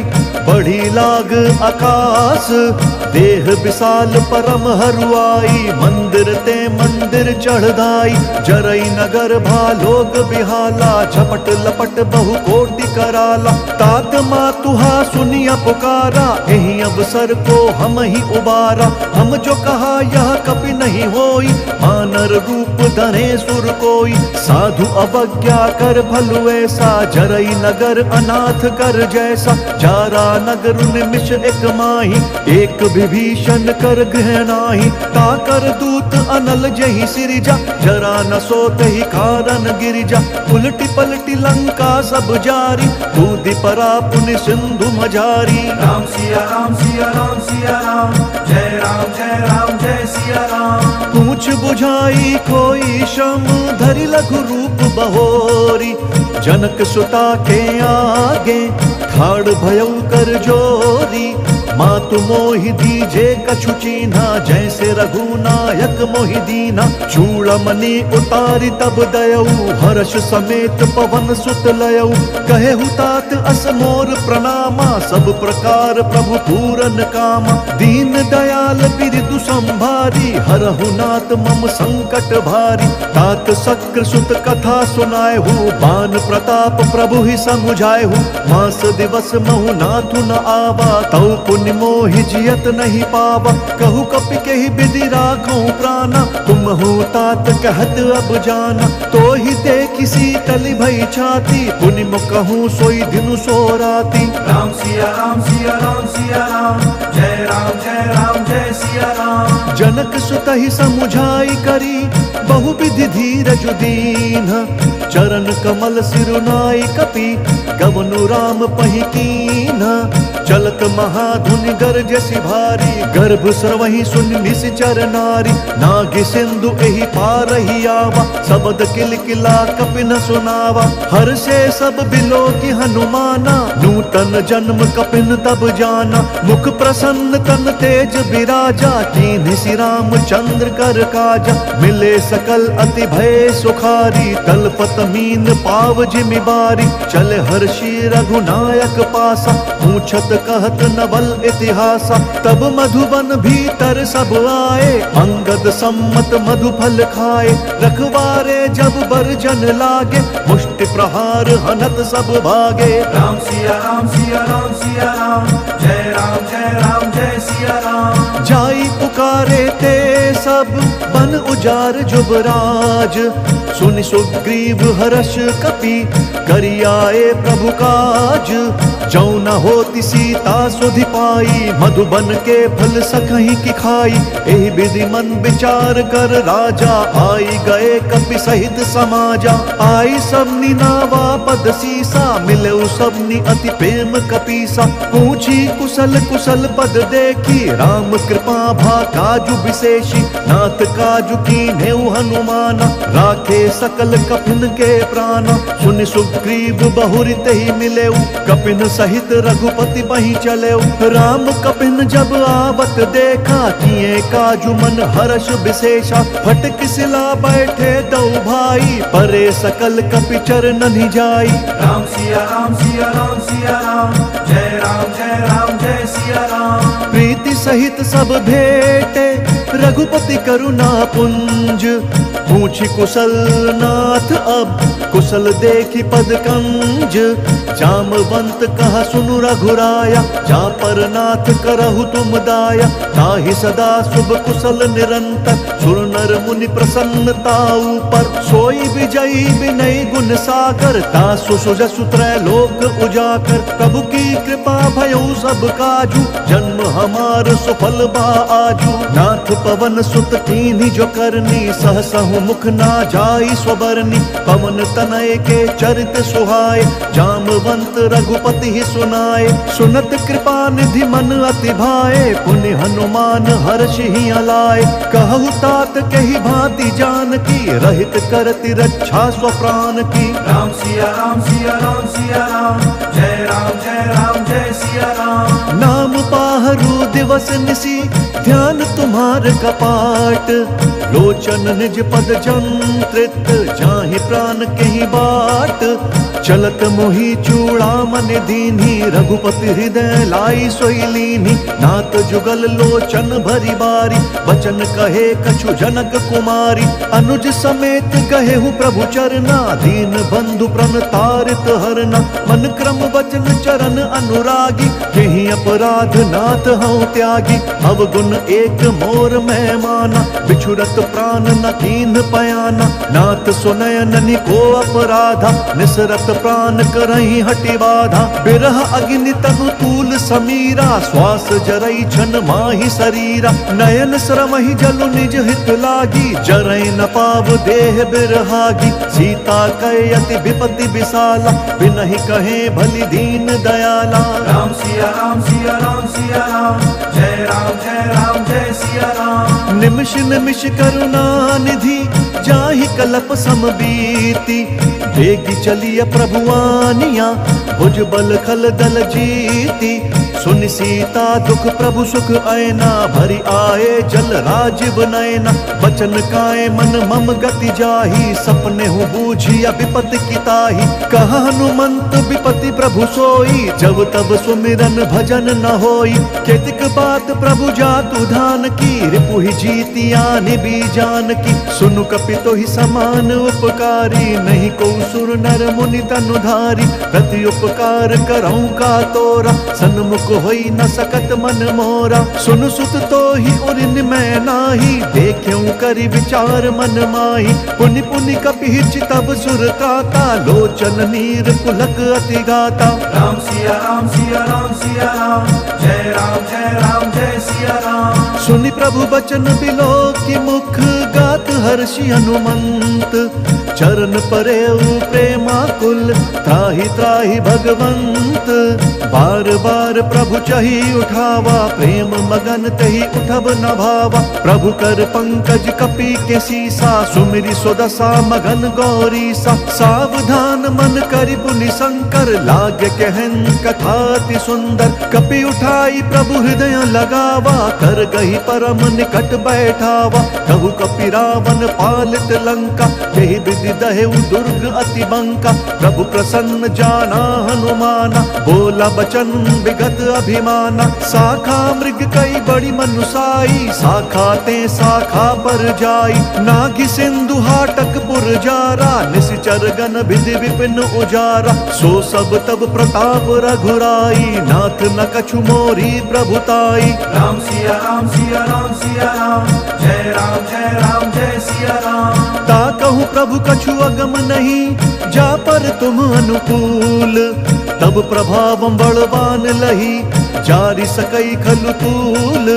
बढ़ी लाग आकाश। देह विशाल परम हरुआई, मंदिर ते मंदिर चढ़दाई। जरई नगर भालोग बिहाला, झपट लपट बहु कोटि कराला। तात मातुहा सुनिया पुकारा, एहि अवसर को हम ही उबारा। हम जो कहा यह कपि नहीं होई, मानर रूप धरे सुर कोई। साधु अवज्ञा कर भलु ऐसा, जरई नगर अनाथ कर जैसा। जारा नगर निमिष एक माही, एक विभीषण कर गृह नाही। ताकर दूत अनल जहि सिरिजा, जरा न सोत ही कारण गिरिजा। उलटी पलटी लंका सब जारी, दूधि परा पुनि सिंधु मझारी। राम सिया राम सिया राम सिया राम, जय राम जय सिया राम। पूछ बुझाई कोई श्रम, धरि लघु रूप बहोरी। जनक सुता के आगे, ठाड़ भयउ कर जोरी। मातु मोहि दीजे कछु चीन्हा, जैसे रघुनायक मोहि दीना। चूड़मणि उतारी तब दयऊ, हर्ष समेत पवन सुत लयऊ। कहेहु तात अस मोर प्रणामा, सब प्रकार प्रभु पूरन कामा। दीन दयाल बिरदु संभारी, हरहु नाथ मम संकट भारी। तात शक्र सुत कथा सुनाएहु, बान प्रताप प्रभु ही समुझाएहु। मास दिवस महु नाथु न आवा, तौ पुण्य मोहि जियत नहीं पावा। कहु कपि केहि विधि राखूं प्राणा, तुम हो तात कहत अब जाना। तो ही देखि शीतल भई छाती, पुनि कहूँ सोई दिनु सो राती। राम सिया राम सिया राम सिया राम, जय राम जय सिया राम। जनक सुत ही समुझाई करी, बहु विधि धीरज दीन्ह। चरण कमल सिरुनाई कपि, गवनु राम पहि कीन्ह। चलत महाधुनि गरजसि भारी, गर्भ स्रवहि सुनि निश्चर नारी। नागि सिंधु एहि पारहि आवा, सबद किलकिला कपि न सुनावा। हर्षे सब बिलोकि हनुमाना, नूतन जन्म कपिन तब जाना। मुख प्रसन्न तन तेज बिराजा, कीन्हि श्री रामचंद्र कर काजा। मिले सकल अति भय सुखारी, तलपत मीन पाव जिमि बारी। चल हर्षि रघुनायक पासा, पूछत कहत नवल इतिहास। तब मधुबन भीतर सब आए, अंगद सम्मत मधु फल खाए। रखवारे जब बरजन लागे, मुष्टि प्रहार हनत सब भागे। राम सिया राम सिया राम सिया राम, जय राम जय राम जय सिया राम। जाई पुकारे ते सब बन उजार जुबराज, सुनि सुग्रीव हर्ष कपि करि आए प्रभु काज। जौ न होती सीता सुधि पाई, मधुबन के फल सखहीं की खाई। एहि विधि मन विचार कर राजा, आई गए कपि सहित समाजा। आई सबनी नावा पद सीसा, मिले सबनी अति प्रेम कपीसा। पूछी कुशल कुशल पद देखी, राम कृपा भा काजु विशेषी। नाथ काजु कीन्हेउ हनुमाना, राखे सकल कपिन के प्राण। सुनि सुग्रीव बहुरि तेहि मिलेउ, कपिन सहित रघुपति बहि चलेउ। राम कपिन जब आवत देखा, किए काजु मन हर्ष विशेषा। फटक सिला बैठे दो भाई, परे सकल कपि चरणनि जाई। राम सिया राम सिया राम सिया राम, जय राम जय सिया राम। प्रीति सहित सब भेटे, रघुपति करुणा पुंज। पूछी कुशल नाथ अब, कुशल देखी पद कंज। जामवंत कहा सुनु रघुराया, जा पर नाथ करहु तुम दाया। ताहि सदा शुभ कुशल निरंतर, सुर नर मुनि प्रसन्नता ऊपर। सोई विजयी विनय गुण सागर, तासु सुजसु त्रैलोक उजाकर। प्रभु की कृपा भयउ सब काजू, जन्म हमार सुफल बा आजू। नाथ पवन सुत कीन्ही जो करनी, सहसहु मुख ना जाई स्वबरनी। पवन तनय के चरित सुहाए, जामवंत रघुपति ही सुनाए। सुनत कृपा निधि मन अति भाए, पुनि हनुमान हर्ष ही अलाए। कहु तात कही भांति जानकी, रहित करति रक्षा स्वप्राण की। राम सिया राम सिया राम सिया राम, जय राम जय सिया राम। नाम पाहरु दिवस निसी, ध्यान तुम्हार कपाट। लोचन निज पद जंत्रित, जाहि प्राण कहीं बाट। चलत मोहि चूड़ामणि दीन्ही, रघुपति हृदय लाई सोई लीन्ही। नाथ जुगल लोचन भरी बारी, बचन कहे कछु जनक कुमारी। अनुज समेत कहेहु प्रभु चरना, दीन बंधु प्रण तारित हरना। मन क्रम वचन चरण अनुरागी, केहि अपराध नाथ हऊँ त्यागी। अवगुण एक मोर मैं माना, बिछुरत प्राण न कीन्ह पयाना। नाथ सुनयन को अपराधा, निसरत प्राण करहि हटि बाधा। बिरह अग्नि तनु तूल समीरा, श्वास जरई छन माहि शरीरा। नयन श्रमहि जलु निज हित लागी, जरै न पाव देह बिरहागी। सीता कहे अति विपति विशाला, बिनहि कहे भली दीन दयाला। राम सिया राम सिया राम सिया राम, जय राम जय सिया राम। निमिष निमिष करुणा निधि, जाहि कलप समबीति। बेगी चलिय प्रभुआनिया, भुज बल खल दल जीती। सुनि सीता दुख प्रभु सुख ऐना, भरी आए जल राजीव नयना। बचन काए मन मम गति जाही, सपने हूँ बूझिया विपति की ताही। कहा हनुमंत विपति प्रभु सोई, जब तब सुमिरन भजन न होई। केतिक बात प्रभु जातु धान की, रिपुहि जीतिया निबी जान की। सुनु कपि तोहि समान उपकारी, नहीं को सुर नर मुनि तनुधारी। प्रति उपकार करऊँ का तोरा, सन्मुख होई न सकत मन मोरा। सुनु सुत तोहि उरिन मैं नाही, देख्यूं करि विचार मन माही। पुनि पुनि कपि हिच तब सुर त्राता, लोचन नीर पुलक अति गाता। राम सिया राम सिया राम सिया राम, जय राम जय सिया राम। सुनि प्रभु बचन बिलो की मुख, गात हर्षि हनुमंत। चरण परेउ प्रेमाकुल, त्राहि त्राहि भगवंत। बार बार प्रभु चही उठावा, प्रेम मगन तही उठब न भावा। प्रभु कर पंक पंकज कपि के सीसा, सुमिरि सुदशा मगन गौरी सा। सावधान मन करि पुनि शंकर, लागे कहन कथा अति सुंदर। कपि उठाई प्रभु हृदय लगावा, कर गही परम निकट बैठावा। कहु कपि रावण पालित लंका, यही विधि दहेउ दुर्ग अति बंका। प्रभु प्रसन्न जाना हनुमाना, बोला बचन विगत अभिमाना। शाखा मृग कई बड़ी मनुसाई, शाखा ते शाखा पर जाई। नागि सिंधु हाटक पुर जारा, निशिचर गण विधि विपिन उजारा। सो सब तब प्रताप रघुराई, नाथ न कछु मोरी प्रभुताई। राम सिया राम सिया राम सिया राम, जय राम जय राम जय सिया राम। ताकहु प्रभु कछु अगम नहीं, जा पर तुम अनुकूल। तब प्रभावम बलवान लही, जारि सकई खलु तूल।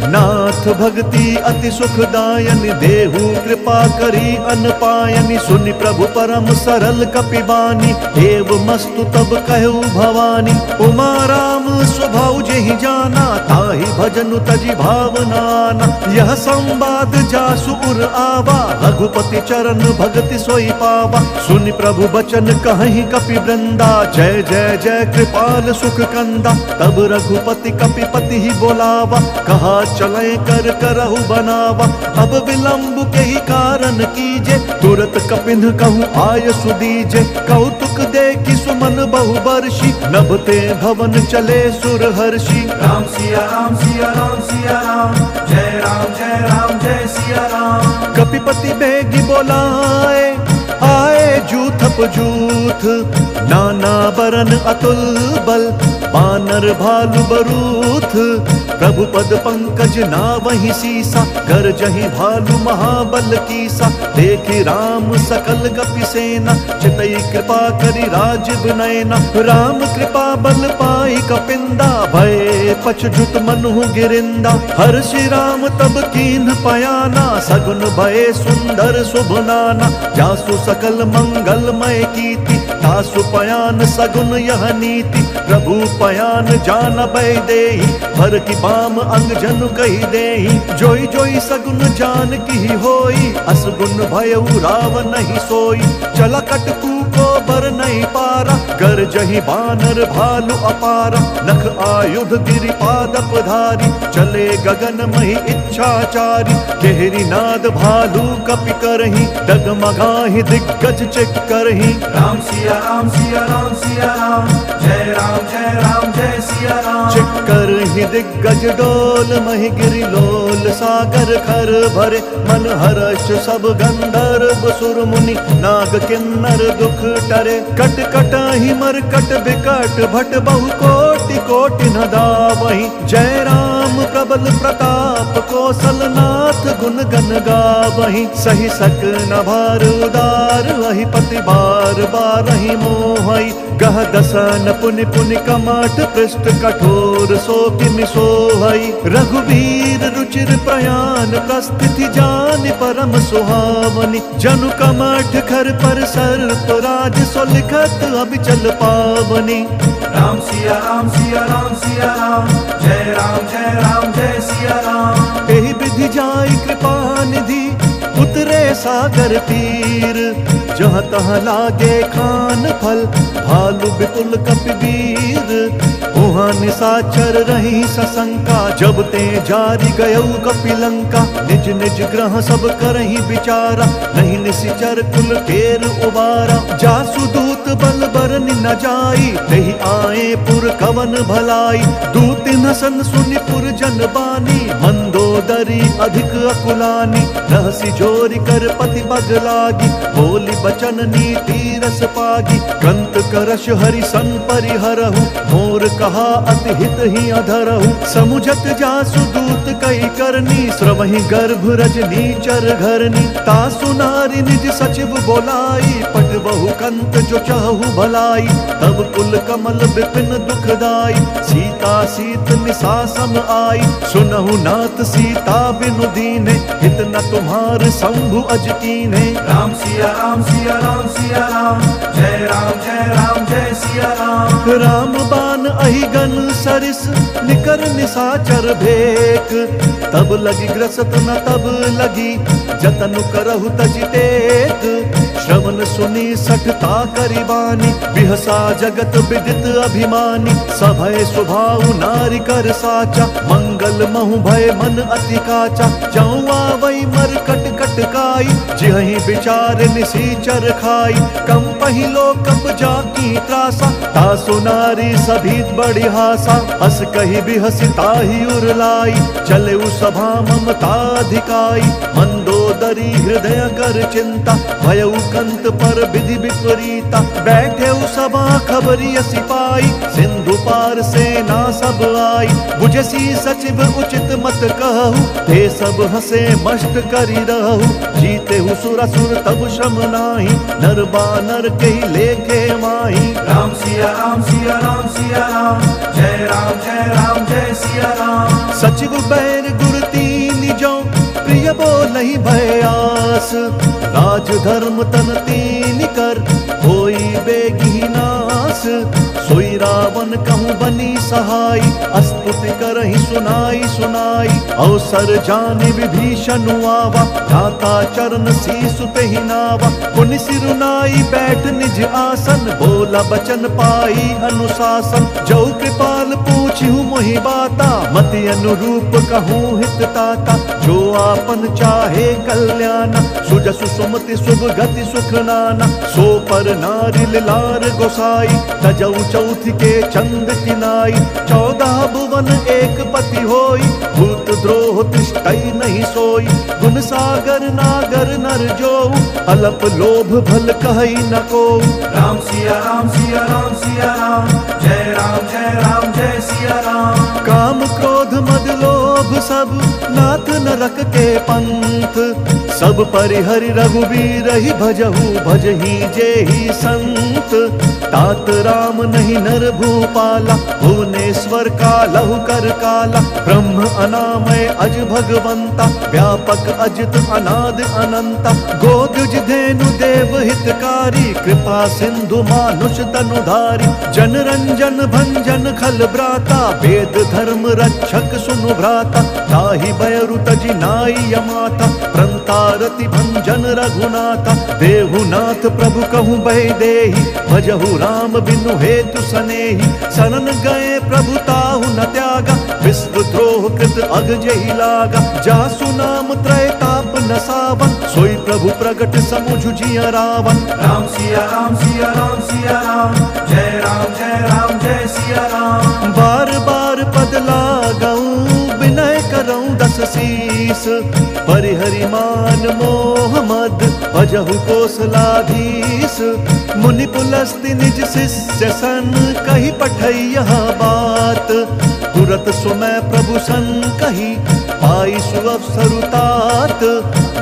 नाथ भक्ति अति सुखदायनि, देहु कृपा करी अनपायनि। सुनि प्रभु परम सरल कपि बानी, एव मस्तु तब कहु भवानी। उमा राम स्वभाव जेहि जाना, ताहि भजनु तजि भावनाना। यह संवाद जासु उर आवा, रघुपति चरण भगति सोई पावा। सुनि प्रभु बचन कहि कपि वृंदा, जय जय जय कृपाल सुख कंदा। तब रघुपति कपिपति ही बोलावा, कहा चले कर करहु बनावा। अब विलंब के ही कारण कीजे, तुरत कपिन कहूँ आय सुदीजे। कौतुक देखि सुमन बहु बर्षि, नभते भवन चले सुर हर्षि। राम सिया राम सिया राम सिया राम, जय राम जय सिया राम। कपिपति बेगी बोलाए, आए जूथप जूथ। नाना बरन अतुल बल, बानर भालु बरूथ। प्रभु पद पंकज नावहि सीसा, कर जहि भालु महाबल कीसा। देखि राम सकल कपि सेना, चितई कृपा करि राजीव नयना। राम कृपा बल पाई कपिंदा, भय पछजुत मनु गिरिंदा। हर्षि राम तब कीन्ह पयाना, सगुन भय सुंदर शुभ नाना। जासु सकल मंगलमय कीर्ति, तासु पयान सगुन यह नीति। प्रभु पयान जान बै देहि, भर की बाम अंग जनु कही देहि। जोई जोई सगुन जान की होई, असगुन भयउ रावण नहीं सोई। चला कटकू को बर नहीं पारा, कर जही बानर भालु अपारा। नख आयुध गिरि पादप धारी, चले गगन मही इच्छाचारी। केहरी नाद भालु कपि करही, डगमगाहि दिग्गज चित करही। राम सिया राम सिया राम सिया राम, जय राम जय सिया राम। चिक्कर ही दिग्गज डोल, मही गिरि लोल सागर खर भरे। मन हर्ष सब गंधर्व सुर मुनि, नाग किन्नर दुख टरे। कट कटाहि मरकट बिकट, भट बहु कोटि कोटि न दावहि। जय राम प्रबल प्रताप, कौशल नाथ गुण गन गावहि। सही सक न भार उदार, अहि पति बार बारहि मोहई। गह दसन पुनि पुनि कमाठ, पृष्ठ कठोर सो किमि सोहई। रघुवीर रुचिर प्रयाण, प्रस्थिति जान परम सुहावनी। जनु कमठ खर पर सर्प राज, सो लिखत अबिचल पावनी। राम सिया राम सिया राम सिया राम, जय राम जय सिया राम। एहि विधि जाई कृपा निधि, उतरे सागर तीर। जहाँ तहाँ लागे खान फल, भालु विपुल कपिवीर। वहाँ निशाचर रही सशंका, जब ते जारी गयऊ कपिलंका। निज निज ग्रह सब करही विचारा, नहीं निशिचर कुल केर उबारा। जासु दूत बल बरनि न जाई, तेहि आए पुर कवन भलाई। दूत नसन सुनि पुर जन बानी, मंदोदरी अधिक अकुलानी। रहसि जोरि कर पति पग लागी, बोली बचन नीति रस पागी। कंत करश हरि सन परिहरहु, मोर कहा अति हित ही अधरहु। समुझत जासु दूत कई करनी, स्रवहि गर्भ रजनी चर घरनी। तासु नारी निज सचिव बोलाई, पट बहु कंत जो चाहु भलाई। तब कुल कमल विपिन दुखदाई, सीता सीत निशा सम आई। सुनहु नाथ सीता बिनु दीने, हित न तुम्हार शंभु अज कीन्हे। राम सिया राम सिया राम सिया राम, जय राम जय सिया राम। राम बान अहि गन सरिस, निकर निशाचर भेक। तब लगी ग्रसत न तब लगी, जतन करहु तजि टेक। श्रवण सुनी सठता करि बानी, बिहसा जगत विदित अभिमानी। सभय स्वभाव नारी कर साचा, मंगल महु भय मन अति काचा। जौआ वही मर कट कट काई, जिहि विचार निसीचर खाई। कम पहिलो कप जाकी त्रासा, तासु नारी सभी बड़ी हासा। हस कही बिहसी ताहि उरलाई, चले उ सभा ममता धिकाई। मंदोदरी हृदय कर चिंता, भयउ कंत पर विधि विपरीता। बैठे उ सभा खबरिय सिपाई, सिंधु पार सेना सब आई। बुझसी सचिव उचित मत कहु, ते सब हसे मष्ट करि रहु। जीते हु सुरसुर तब श्रम नाही, नर बानर कही लेखे माही। राम सिया राम सिया राम सिया राम, जय राम जय राम जय सिया राम। सचिव बैर गुर तीन जो, प्रिय बोलहि भय आस। राज धर्म तन तीन कर, होई बेगी नास। सोई रावण कहूँ बनी सहाय, स्तुति करहि सुनाई सुनाई। अवसर जानि विभीषण आवा, भ्राता चरण शीसु तेहि नावा। पुनि सिरुनाई बैठ निज आसन, बोला बचन पाई अनुशासन। जो कृपाल पूछिहु मोहि बाता, मति अनुरूप कहूँ हित ताता। जो आपन चाहे कल्याण, सुजसु सुमति शुभ गति सुख नाना। सो पर नारी लार गोसाई, तजऊ चौथ के चंद किनाई। 14 भुवन एक पति होई, भूत द्रोह तिष्ठई नहीं सोई। गुण सागर नागर नर जो, अलप लोभ भल कहई न को। राम सिया राम सिया राम सिया राम, जय राम जय सिया राम। काम क्रोध मद लोभ सब, नाथ नरक के पंथ। सब परिहरि रघुबीर ही भजहु, भजहि जेहि संत। तात राम नहीं नर भूपाला, भुवनेश्वर कालहु कर काला। ब्रह्म अनामय अज भगवंता, व्यापक अजित अनाद अनंता। गोदुज धेनु देव हितकारी, कृपा सिंधु मानुष तनुधारी। जन रंजन भंजन खल ब्राता, वेद धर्म रक्षक सुनु भ्राता। ताहि बयरु तजि नाई यमाता, प्रंतारति भंजन रघुनाथा। देहुनाथ प्रभु कहूँ बहि देहि, भजहु राम बिनु हेतु सनेहि। शरण गए प्रभु ताहु न त्यागा, विश्व द्रोह कृत अग जहि लागा। जासु नाम त्रय ताप न सावन, सोई प्रभु प्रगट समुझ जिय रावण। राम सिया राम सिया राम सिया राम, जय राम जय सिया राम। बार बार पद लागऊं, विनय करऊं दस शीस। परिहरि मान मोह मद, भजहु कोसलाधीश। मुनि पुलस्ति निज शिष्य सन, कही पठैयह बात। तुरत सुमय प्रभु सन कही, पाई सुअवसरु तात।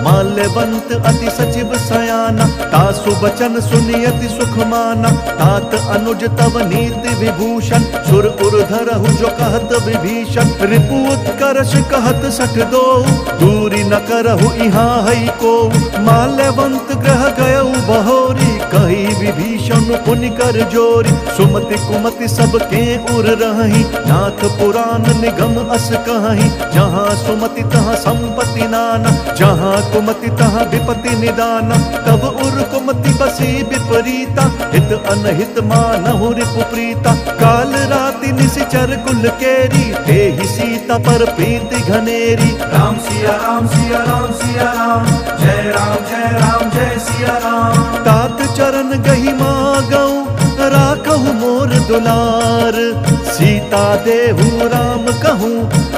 माल्यवंत अति सचिव सयाना, तासु बचन सुनि अति सुख माना। तात अनुज तव नीति विभूषण, सुर उर धरहु जो कहत विभीषण। रिपु उत्कर्ष कहत सठ दो, दूरी न करहु इहाँ हई को। माल्यवंत ग्रह गयउ बहोरी, कही विभीषण पुनि कर जोरी। सुमति कुमति सब के उर रही, नाथ पुराण निगम अस कहीं। जहाँ सुमति तहाँ संपत्ति नाना, जहाँ कुमति तहाँ विपति निदाना। तब उर कुमति बसी विपरीता, हित अनहित मानहु रिपु प्रीता। काल राति निशिचर कुल केरी, तेहि सीता पर प्रीति घनेरी। राम सिया राम सिया राम सिया राम, जय राम जय सिया राम। तात चरण गहि मागऊं, राखहु मोर दुलार। सीता देहु राम कहूँ,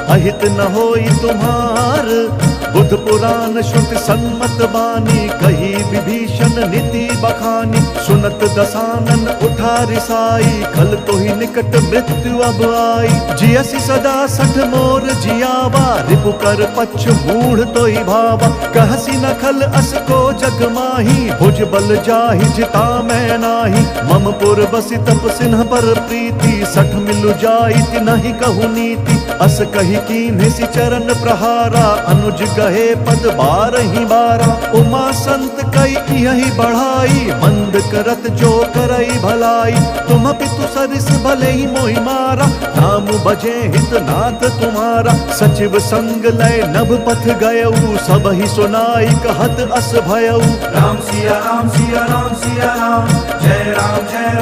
अहित न होई तुम्हार। बुध पुराण श्रुति सन्मत बानी, कही विभीषण नीति बखानी। सुनत दसानन उठा रिसाई, खल तोहि निकट मृत्यु अब आई। जियसि सदा सठ मोर जियावा, रिपु कर पक्ष मूढ़ तोहि भावा। कहसी न खल अस को जग माही, भुज बल जाहि जिता मैं नाही। मम पुर बसि तप सिन्ह पर प्रीति, सठ मिलु जाई तिनहि कहु नीति। अस कही कीन्हि चरण प्रहारा, अनुज गहे पद 12 उमा संत कई यही बढ़ाई मंद करत जो करई भलाई तुम पितु सरिस भले ही मोहि मारा नाम बजे हित नाथ तुम्हारा सचिव संग लय नभ पथ गयऊ सब ही सुनाई कहत अस भयऊ राम सिया राम सिया राम सिया राम जय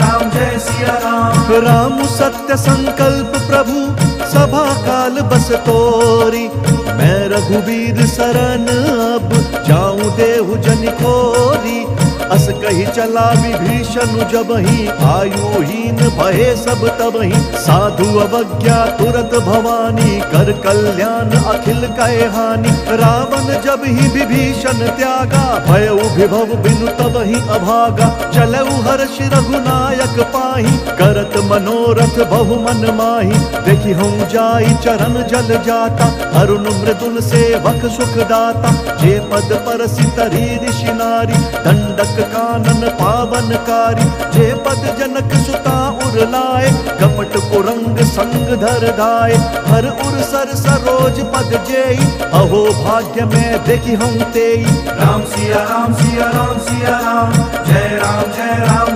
राम जय सिया राम। राम सत्य संकल्प प्रभु सभा काल बस तोरी मैं रघुवीर शरण अब जाऊं देहु जन खोरी अस कही चला विभीषण जब ही आयुहीन भये सब तब ही साधु अवज्ञा तुरत भवानी कर कल्याण अखिल कहे हानि रावण जब ही विभीषण त्यागा भयउ विभव बिनु तब ही अभागा चलऊ हर्ष रघुनायक पाही करत मनोरथ बहु मन माही देखी हूँ जाई चरण जल जाता अरुण मृदुल सेवक सुख दाता जे पद पर सितरी ऋषि नारी दंडक कानन पावनकारी जे पद जनक सुता उर लाए कपट कुरंग संग धर धाय हर उर सर सरोज पद जेई अहो भाग्य में देखी हम तेई राम सिया राम सिया राम सिया राम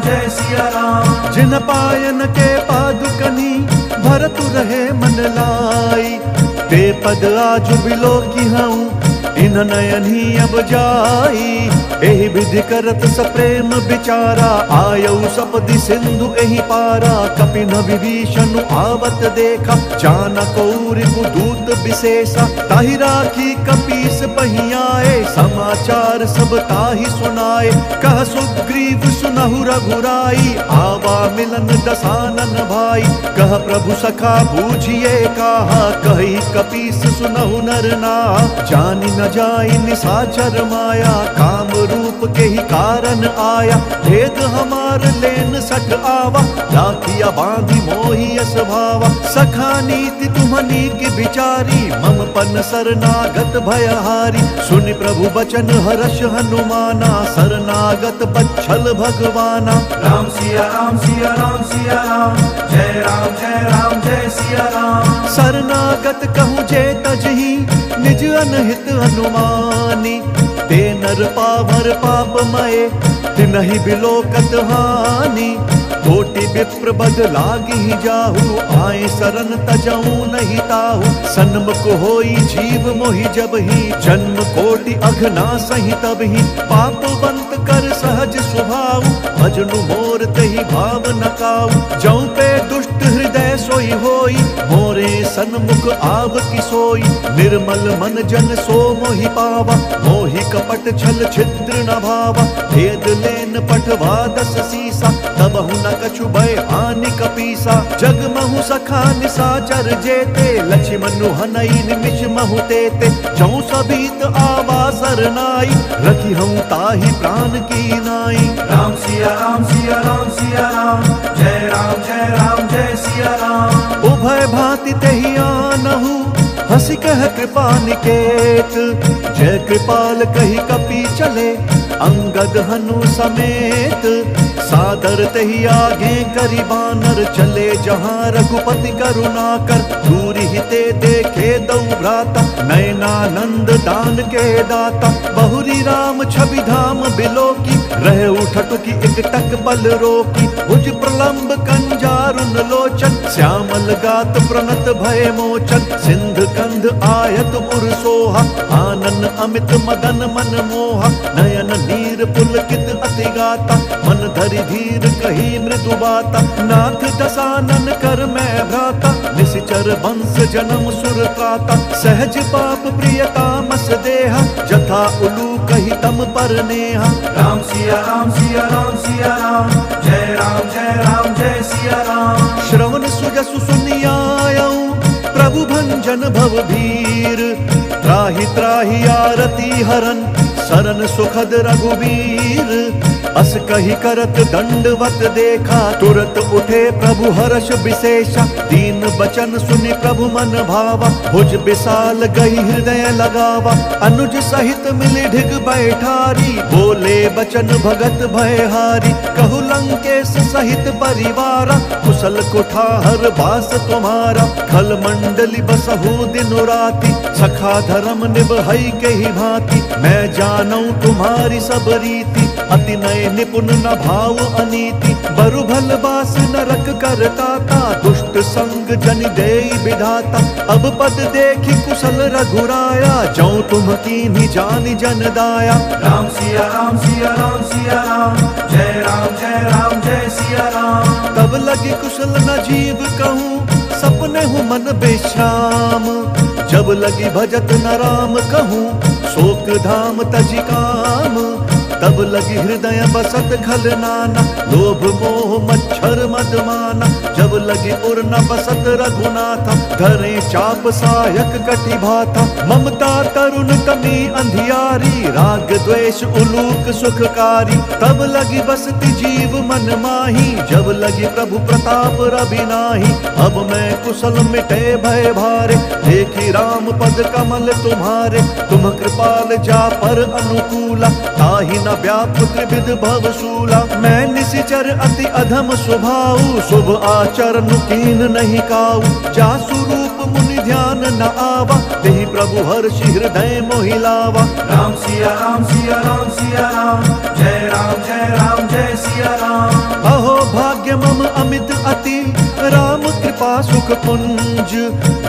जय सिया राम। जिन पायन के पादुकनी भरतु रहे मन लाई ते पद आजु बिलो की हूँ इन नयन ही अब जाई एहि विधि करत सप्रेम विचारा आयऊ सपदि सिंधु एहि पारा कपिन विभीषण आवत देखा चानक रिपु दूत विशेषा ताहि राखी कपीस पहियाए समाचार सब ताहि सुनाए कह सुग्रीव सुनहु रघुराई आवा मिलन दसानन भाई कह प्रभु सखा बूझिए कहा कही कपीस सुनहु नर ना जानि न जाई निशाचर माया काम रूप के ही कारण आया भेद हमार लेन सठ आवा राखिया बांधी मोही यस भावा सखा नीति तुम्हनी की बिचारी मम पन शरणागत भयहारी सुनि प्रभु बचन हर्ष हनुमाना शरणागत बच्छल भगवाना राम सिया राम सिया राम सिया राम जय सिया राम। शरणागत कहूँ जे तजही निज अनहित हनुमानी ते नर पावर पापमय तिनहि बिलोकत हानि कोटि विप्र बद लागी जाहु आए शरण तजऊ नहीं ताहु सन्मुख होई जीव मोहि जब ही जन्म कोटि अघना सही तब ही पापवंत कर सहज स्वभाव भजनु मोर तहि भाव नकाऊ जऊ पे दुष्ट हृदय सोई होई मोरे सन्मुख आव की सोई निर्मल मन जन सो मोहि पावा मोहि कपट छल छिद्र न भावा भेद लेन पठवा 10 सीसा तब न कछु भय हानि कपीसा जग महु सखा निसाचर जेते लक्ष्मण हनई निमिष महु तेते जऊ सबीत आवा सरनाई रखी हूँ ताहि प्राण की नाई राम सिया राम सिया राम सिया राम जय सिया राम। उभय भांति तेहि आनहु हंसी कह कृपा निकेत जय कृपाल कही कपी चले अंगद हनु समेत सादर तही आगे करी बानर चले जहाँ रघुपति करुणा कर दूरी हिते देखे दौ भ्राता नयनानंद दान के दाता बहुरी राम छवि धाम बिलोकी रहे उठटु की एक टक बल रोकी भुज प्रलंब कंजारुन लोचन श्यामल गात प्रणत भय मोचन सिंध कंध आयत उर सोहा आनन अमित मदन मन मोहा नयन नीर पुलकित अति गाता मन धरि धीर कही मृदु बाता नाथ दसानन कर मैं भ्राता निशिचर वंश जन्म सुर त्राता सहज पाप प्रियता मस देहा जथा उलू कही तम पर नेहा राम सिया राम सिया राम सिया राम जय सिया राम। श्रवण सुजसु सुनियायऊ प्रभु भंजन भव भीर त्राहि त्राहि आरती हरन सरन सुखद रघुवीर। अस कही करत दंडवत देखा, तुरत उठे प्रभु हर्ष विशेषा। दीन बचन सुनि प्रभु मन भावा, भुज विशाल गई हृदय लगावा। अनुज सहित मिली ढिग बैठारी, बोले बचन भगत भयहारी। कहु लंकेश सहित परिवारा, कुशल कुठार बास तुम्हारा। खल मंडली बसहु दिन राति, सखा धर्म निभई के ही भांति। मैं जानऊ तुम्हारी सब रीति, अति नय निपुण न भाव अनीति। बरु भल बास नरक करताता, दुष्ट संग जन देई विधाता। अब पद देखी कुशल रघुराया, जौ तुम कीन्ही जानि जन दाया। राम सिया राम सिया राम सिया राम, जय राम जय राम जय सिया राम। तब लगी कुशल न जीव कहूँ, सपने हूँ मन बेश्राम। जब लगी भजत न राम कहूँ, शोक धाम तजी काम। तब लगी हृदय बसत खल नाना, लोभ मोह मच्छर मद माना। जब लगी उर न बसत रघुनाथा, धरे चाप सायक कटि भाथा। ममता तरुण तमी अंधियारी, राग द्वेष उलूक सुखकारी। तब लगी बसती जीव मन माही, जब लगी प्रभु प्रताप रवि नाही। अब मैं कुशल मिटे भय भारे, देखी राम पद कमल तुम्हारे। तुम कृपाल जा पर अनुकूला, ताहि न व्याप्त त्रिविध भवशूला। मैं निशिचर अति अधम स्वभाव, शुभ आचरण कीन नहीं काऊ। जासु रूप मुनि ध्यान न आवा, तेहि प्रभु हर्षि हृदय मोहिलावा। राम सिया राम सिया राम सिया राम, जय राम जय सिया राम। अहो भाग्य मम अमित अति, राम कृपा सुख पुंज।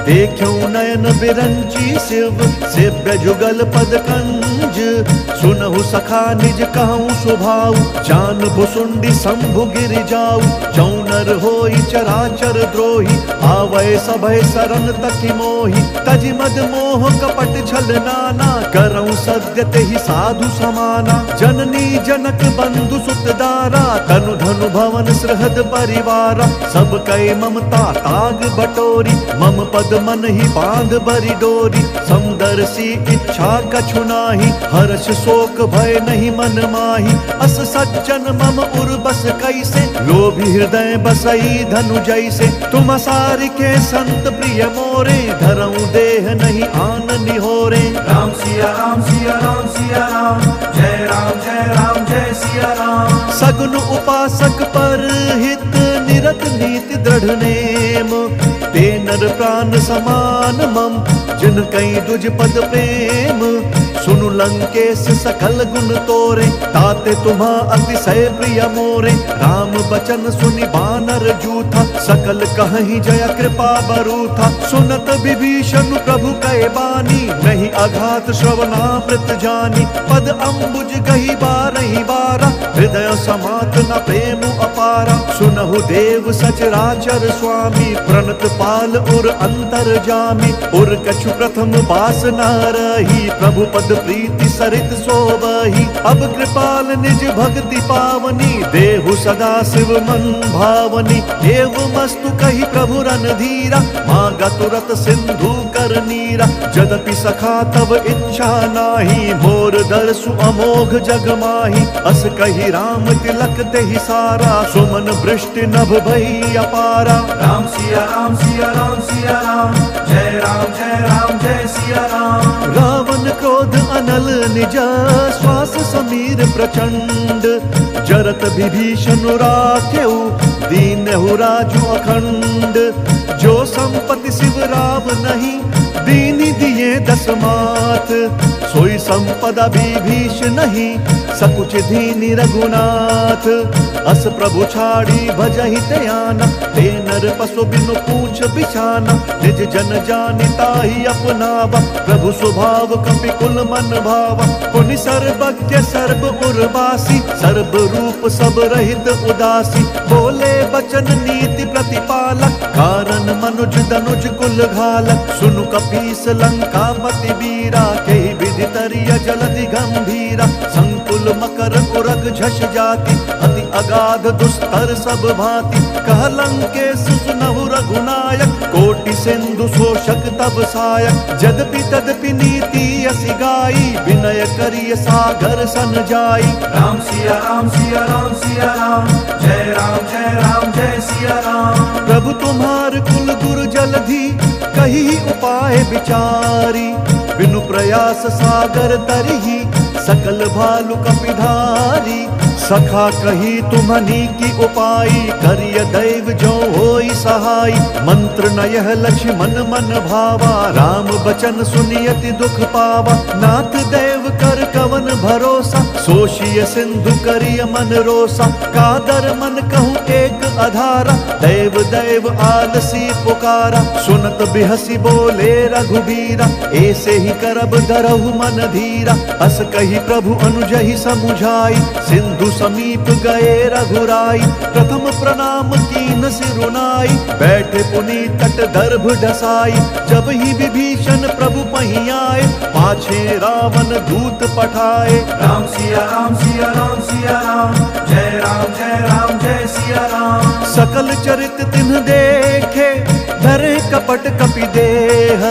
देखूं नयन बिरंची शिव, सेव्य जुगल पद कंज। सुनहु सखा निज कहूँ स्वभाव, जान भुसुंडी शंभु गिर जाऊ। जौनर होई चराचर द्रोही, आवै सभय सरन तकि मोहि। तजि मद मोह कपट छल नाना, करऊं सद्य तेहि साधु समाना। जननी जनक बंधु सुत दारा, तनु धनु भवन सृहद परिवारा। सब कै ममता ताग बटोरी, मम पद मन ही बांध बरी डोरी। समदर्शी इच्छा कछु नाही, हर्ष शोक भय नहीं मन माही। अस सज्जन मम उर बस कैसे, लोभी हृदय बसई धनु जैसे। तुम सारि के संत प्रिय मोरे, धरऊं देह नहीं आन निहोरे। राम सिया राम सिया राम सिया राम, जय राम जय सिया राम। सगुन उपासक पर हित, निरत नीति दृढ़ नेम। ते नर प्राण समान मम, जिन कई दुज पद प्रेम। सुनु लंकेश सकल गुण तोरे, ताते तुम्हा अतिशय प्रिय मोरे। राम बचन सुनि बानर जूथा, सकल कहीं जय कृपा बरूथा। सुनत विभीषण प्रभु कै बानी, नहीं अघात श्रवणामृत जानी। पद अम्बुज गही बारही बारा, हृदय समात न प्रेम अपारा। सुनहु देव सचराचर स्वामी, प्रणत पाल उर अंतर जामी। उर कछु प्रथम बास न रही, प्रभु पद प्रीति सरित सोबही। अब कृपाल निज भक्ति पावनी, देहु सदा शिव मन भावनी। एव मस्तु कही प्रभु रणधीरा, मांगा तुरत सिंधु कर नीरा। जदपि सखा तब इच्छा नाही, मोर दर्शु अमोघ जग माही। अस कही राम तिलक तेहि सारा, सुमन वृष्टि नभ भई अपारा। राम सिया राम सिया राम सिया राम, जय राम जय सिया राम। रावण क्रोध अनल निज, श्वास समीर प्रचंड। जरत विभीषण राखेउ, दीनहु राजु अखंड। जो संपत्ति शिव राव नहीं, दीनी दिए दस मात। सोई संपदा विभीषण नहीं, सकुच दीनि रघुनाथ। अस प्रभु छाड़ी भजहि त्याना, ते नर पशु बिनु पूछ बिछाना। निज जन जानि ताहि अपनावा, प्रभु स्वभाव कपि कुल मन भावा। पुनि सर्वज्ञ सर्व उर्वासी, सर्व रूप सब रहित उदासी। बोले बचन नीति प्रतिपालक, कारण मनुज दनुज कुल घालक। सुनु कपीस लंकापति वीरा, केहि विधि तरिय जलधि गंभीरा। संकुल मकर उरग झष जाति, अति अगाध दुस्तर सब भांति, कह लंकेश सुनहु रघुनायक, कोटि सिंधु शोषक तब सायक। यद्यपि तदपि नीति असि गाई, विनय करिय सागर सन जाई। राम सिया राम सिया राम सिया राम, जय राम जय सिया राम। प्रभु तुम्हार कुल गुरु जलधि, कही उपाय विचारी, बिनु प्रयास सागर तरही, सकल भालु कपिधारी। सखा कही तुम्हनी की उपाई, करिय दैव जो होई सहाय। मंत्र न यह लक्ष्मण मन भावा, राम बचन सुनियति दुख पावा। नाथ देव कर कवन भरोसा, सोशिय सिंधु करिय मन रोसा। कादर मन कहूँ एक अधारा, दैव दैव आलसी पुकारा। सुनत बिहसी बोले रघुबीरा, ऐसे ही करब धरहु मन धीरा। अस कही प्रभु अनुजहि समुझाई, सिंधु समीप गए रघुराई। प्रथम प्रणाम कीन सिरुनाई, बैठे पुनि तट दर्भ ढसाई। जब ही विभीषण प्रभु पहीं आए, पाछे रावण दूत पठाए। राम सिया राम सिया राम सिया राम, जय जय सिया राम। सकल चरित तिन्ह देखे, धरे कपट कपि देह।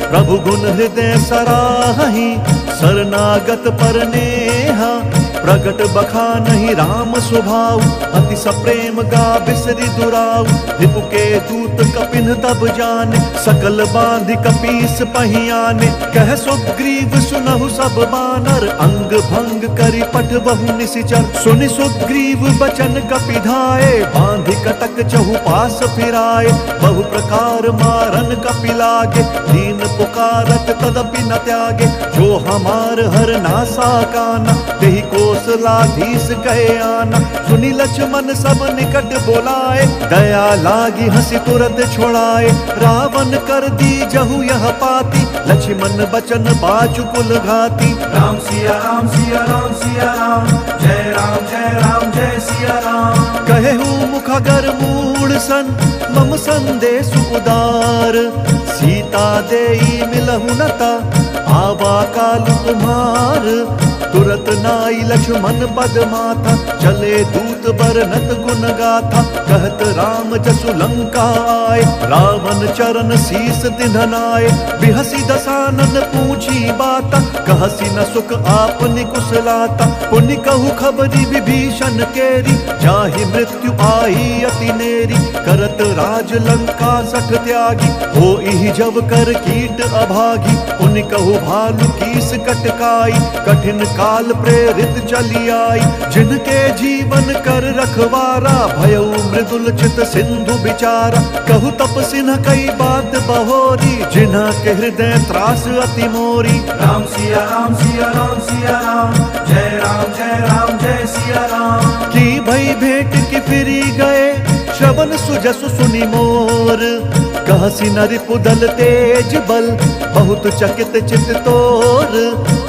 प्रभु गुण हृदय सराहि, शरणागत पर नेहा। प्रगट बखानहि राम स्वभाव, अति सप्रेम गा बिसरि दुराऊ। रिपु के दूत कपिन तब जाने, सकल बांधि कपीस पहीं आने। कह सुग्रीव सुनहु सब बानर, अंग भंग करि पठबहु निशिचर। सुनि सुग्रीव बचन कपि धाये, बांधि कटक चहुपास फिराए। बहु प्रकार मारन कपि लागे, दीन पुकारत तदपि न त्यागे। जो हमार हर नासा काना, तेहि कौशलाधीश कहे आना। सुनि लक्ष्मण सब निकट बोलाए, दया लागी हंसी तुरत छोड़ाए। रावण कर दी जहु यह पाती, लक्ष्मण बचन बाचु कुल घाती। राम सिया राम सिया राम सिया राम, जय जय सिया राम। कहेहु मुखगर मूढ़ सन, मम संदेश उदार। सीता देई मिलहु नता, आवा काल तुम्हार। तुरत नाई लक्ष्मण पद माथा, चले दूत बरनत गुण गाथा। कहत राम जसु लंका आए, रावण चरण शीस तिन्हनाए। बिहसी दसानन पूछी बाता, कहसी न सुख आपनि कुशलाता। पुनि कहु खबरी विभीषण केरी, जाहि मृत्यु आई अति नेरी। करत राज लंका सठ त्यागी, होई जब कर कीट अभागी। पुनि कहु भालु कीस कटकाई, कठिन काल प्रेरित चली आई। जिनके जीवन कर रखवारा, भयउ मृदुल चित सिंधु विचारा। कहु तपसिन कई बात बहोरी, जिन्हा के हृदय त्रास अति मोरी। राम सिया राम सिया राम सिया राम, जय सिया राम। की भई भेंट की फिरी गए, श्रवण सुजसु सुनि मोर। कहसी नरिपु दल तेज बल, बहुत चकित चित तोर।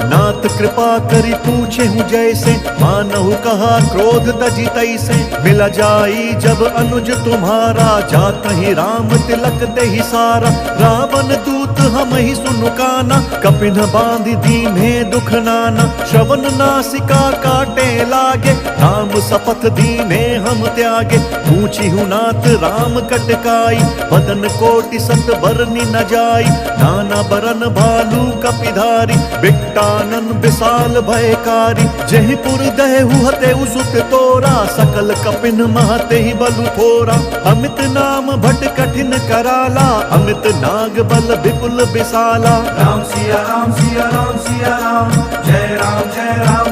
नाथ कृपा करी पूछे हूँ जैसे, मानहु कहा क्रोध तजी तैसे। मिला जाई जब अनुज तुम्हारा, जात ही राम तिलक ते ही सारा। रावण दूत हम ही सुनु काना, कपिन बांधि दीन्हे दुख नाना। श्रवण नासिका काटे लागे, राम सपथ दीन्हे हम त्यागे। पूछी हूँ नाथ राम कटकाई, बदन कोटि सत बरनी न जाई। नाना बरन भालू कपिधारी, बिकटानन विशाल भयकारी। जहि पुर दहु हतेउ सुत तोरा, सकल कपिन महते ही बलु थोरा। अमित नाम भट कठिन कराला, अमित नाग बल विपुल विशाला। राम सिया राम सिया राम सिया राम,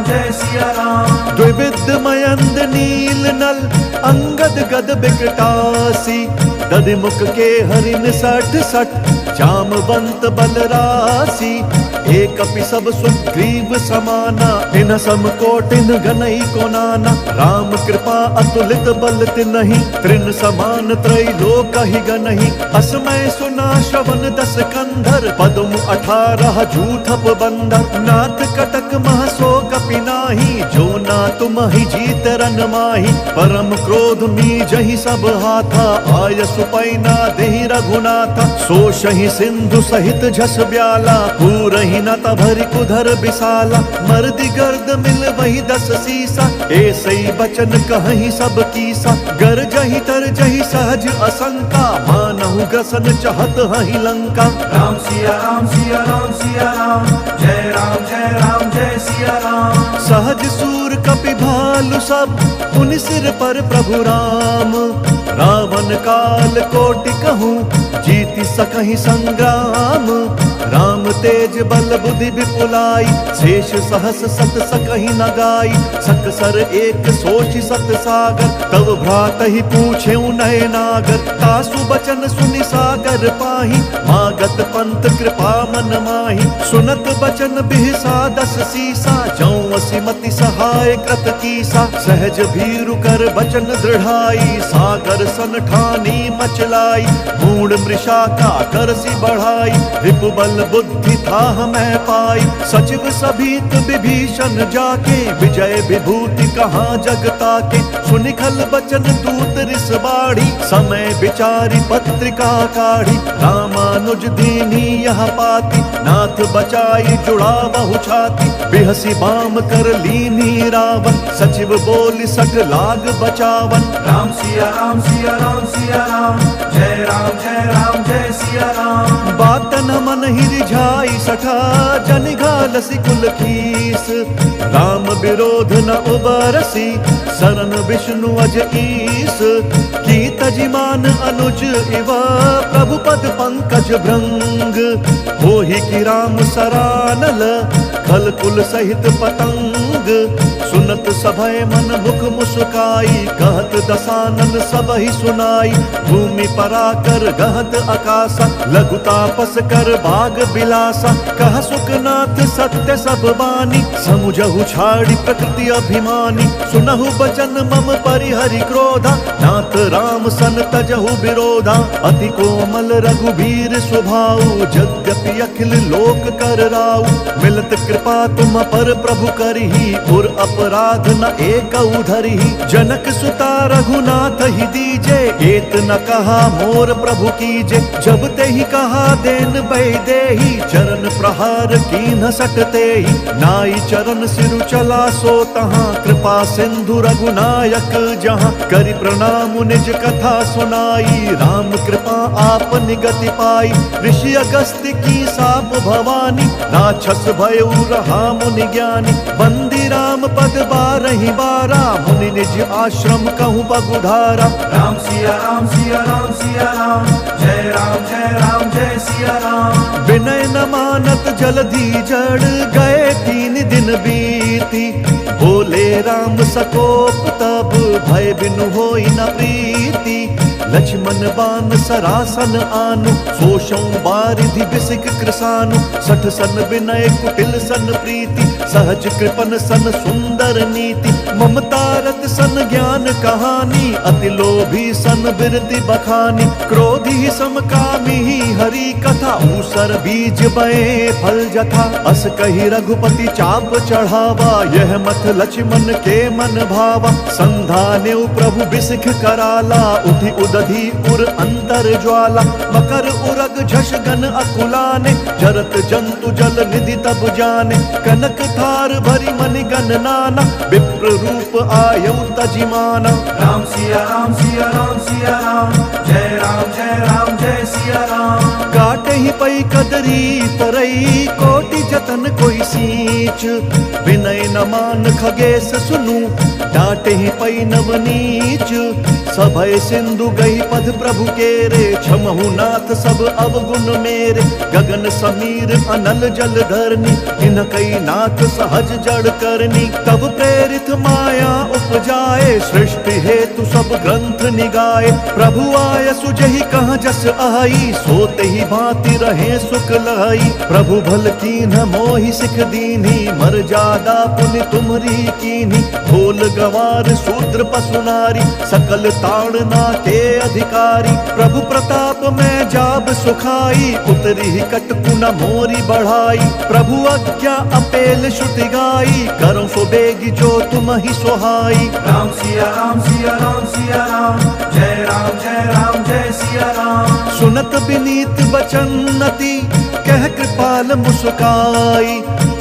जय सिया राम। द्विविध मयंद नील नल, अंगद गद बिकटासी। दधिमुख के हरिन सठ सठ, जामवंत बलरासी। एक अपि सब सुग्रीव समाना, इन सम कोटिन गनई को नाना। राम कृपा अतुलित बल तिन्हि, त्रिन समान त्रैलोक ही गनहि। असमय सुना श्रवण दस कंधर, पद्म 18 जूथप बंदर। नाथ कटक महसो कपि नाही, जो ना तुम ही जीत रन माही। परम क्रोध मी जहि सब हाथा, आय सुपैना देहि रघुनाथा। सो शहि सिंधु सहित झस ब्याला, पूरहि न तभरि कुधर बिसाला, मर्दी गर्द मिल वही 10 सीसा। ऐसई बचन कहीं सब कीसा, गर जही तर जही सहज असंका, मानहु ग्रसन चहत हहि लंका। राम सिया राम सिया राम सिया राम, जय राम जय सिया राम। सहज सूर कपि भालु सब, पुनि सिर पर प्रभु राम। रावण काल कोटि कहूँ, जीति सकहि संग्राम। राम तेज बल बुद्धि विपुलाई, शेष सहस सत सकहि न गाई। सकसर एक सोचि सत सागर, तब भ्रातहि पूछेउ नय नागर। तासु बचन सुनि सागर पाहि, मागत पंथ कृपा मन माहि। सुनत बचन बिहसा 10 सीसा, जौं असिमति सहाय कृत कीसा। सहज भीरु कर बचन दृढ़ाई, सागर सन ठानी मचलाई। मूढ़ मृषा का करसी बढ़ाई, रिपु बल बुद्धि था मैं पाई। सचिव सभीत विभीषण जाके, विजय विभूति कहाँ जगता के। सुनिखल बचन दूत रिस बाढ़ी, समय विचारी पत्रिका काढ़ी। रामानुज दीनी यह पाती, नाथ बचाई जुड़ा बहु छाती। बिहसी बाम कर लीनी रावण, सचिव बोल सक लाग बचावन। राम सिया राम सिया राम सिया राम, जय राम जय सिया राम। बात न मन ही रिझाई सठा, जन घालसी कुल खीस। राम विरोध न उबरसी, शरण विष्णु अज ईस। की तजिमान अनुज इवा, प्रभु पद पंकज भृंग। होहि की राम सरानल, खल कुल सहित पतंग। सुनत सभय मन मुख मुस्काई, कहत दसानन सब ही सुनाई। भूमि पराकर गहत आकाशा, लघु तापस कर बाग बिलासा। कह सुखनाथ सत्य सब बानी, समुझहु छाड़ी प्रकृति अभिमानी। सुनहु बचन मम परिहरि क्रोधा, नाथ राम सन तजहु विरोधा। अति कोमल रघुबीर स्वभाव, यद्यपि अखिल लोक कर राउ। मिलत कृपा तुम पर प्रभु करही, उर अपराध न एक धरही। जनक सुता रघुनाथ ही दीजे, एत न कहा मोर प्रभु कीजे। जब ते ही कहा देन देही, चरण प्रहार कीन्ह सकते ही। नाई चरण सिरु चला सो तहाँ, कृपा सिंधु रघुनायक जहाँ। करि प्रणाम निज कथा सुनाई, राम कृपा आप निगति पाई। ऋषि अगस्त्य की साप भवानी, राक्षस भयउ रहा मुनि ज्ञानी। बंदी राम पद 12 बारा, मुनि निज आश्रम कहूँ बगुधारा। राम सिया राम सिया राम सिया राम, जय राम जय सिया राम। विनय न मानत जलधि जड़, गए 3 दिन बीती। बोले राम सकोप तब, भय बिनु होई न प्रीति। लक्ष्मण बान सरासन आनु, सोषौ बारिधि बिसिक कृसानु। 60 सन विनय कुटिल सन प्रीति, सहज कृपन सन सुंदर नीति। ममता रत सन ज्ञान कहानी, अति लोभी सन बिरति बखानी। क्रोधी समकामी हरि कथा, ऊसर बीज बए फल जथा। अस कही रघुपति चाप चढ़ावा, यह मत लक्ष्मण के मन भावा। संधानेउ प्रभु बिसिख कराला, उठि उदधि उर अंतर ज्वाला। मकर उरग झष गन अकुलाने, जरत जंतु जल निधि तब जाने। कनक थार भरी मनि गन नाना, विप्र रूप आयउ तजिमाना। राम सिया राम सिया राम सिया राम, जय राम जय सिया राम। काटे ही पई कदरी तरई, कोटि जतन कोई सींच। विनय न मान खगेश सुनु, डांटे ही पई नवनीच। सभय सिंधु गई पद प्रभु केरे, क्षमहु नाथ सब अवगुण मेरे। गगन समीर अनल जल धरनी, इन कई नाथ सहज जड़ करनी। तब प्रेरित माया उपजाए, सृष्टि हेतु सब ग्रंथ निगाए। प्रभु आय सुजहि कहाँ जस आई, सोते ही भांति रहे सुख लहई। प्रभु भल कीन्ह मोहि सिख दीन्ही, मर्यादा पुनि तुम्हरी कीन्ही। भोल सवार शूद्र पशु नारी, सकल ताड़ना के अधिकारी। प्रभु प्रताप में जाब सुखाई, उतरी ही कटकु न मोरी बढ़ाई। प्रभु आज्ञा अपेल श्रुति गाई, करो सो बेगी जो तुम ही सोहाई। राम सिया राम सिया राम सिया राम, जय राम जय सिया राम। सुनत विनीत वचन नति, कह कृपाल मुस्काई।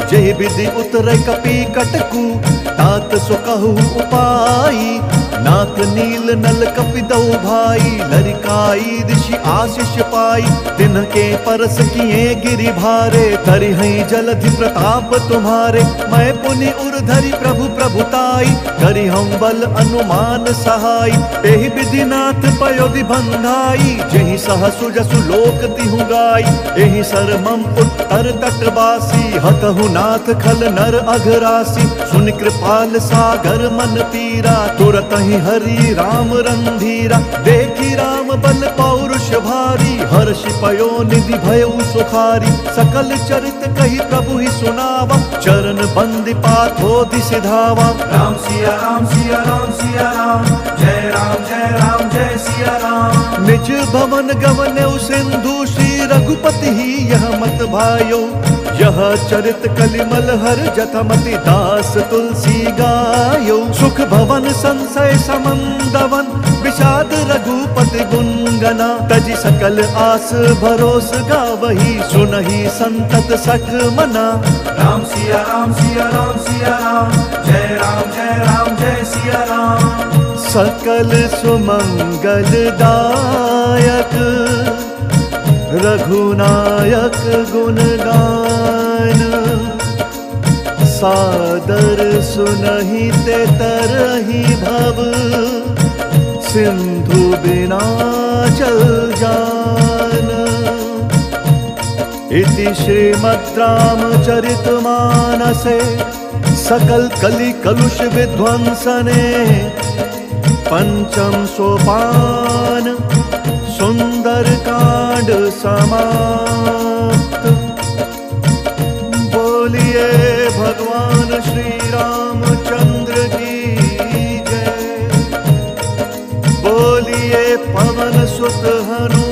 जय विधि उतरे कपि कटकु, तात सो कहु उपाई। नाथ नील नल कपि दऊ भाई, लरिकाई ऋषि आशीष पाई। तिनके परस किए गिरि भारे, तरि हैं जलधि प्रताप तुम्हारे। मैं पुनि उर्धरि प्रभु प्रभुताई, करि हम बल अनुमान सहाय। एहि विधि नाथ पयोधि बंधाई, जेहि सहसु जसु लोक तिहु गाई। एहि सर मम उत्तर तटवासी, हतहु नाथ खल नर अघरासी। सुन कृपाल सागर मन पीरा, तुरत ही हरि राम रंधीरा। देखी राम बल पौरुष भारी, हर्षि पयो निधि भयउ सुखारी। सकल चरित कही प्रभु ही सुनावा, चरण बंदी पाथोधि सिधावा। राम सिया राम सिया राम सिया राम, जय राम जय सिया राम। निज भवन गवने सिंधु, श्री रघुपति ही यह मत भायो। यह चरित कलिमल हर जथमति, दास तुलसी गायो। सुख भवन संशय समंदवन, विषाद रघुपति गुणगना। तजि सकल आस भरोस गावही, सुनहि संतत सठ मना। राम सिया राम सिया राम सिया राम, जय राम जय सिया राम। सकल सुमंगल दायक, रघुनायक गुण गान। सादर सुनहि ते तरहि भव, सिंधु बिना चल जान। इति श्रीमद् रामचरितमानसे, सकल कलि कलुष विध्वंसने। पंचम सोपान सुंदर कांड समाप्त। बोलिए भगवान श्री रामचंद्र की जय। बोलिए पवन सुत हनुमान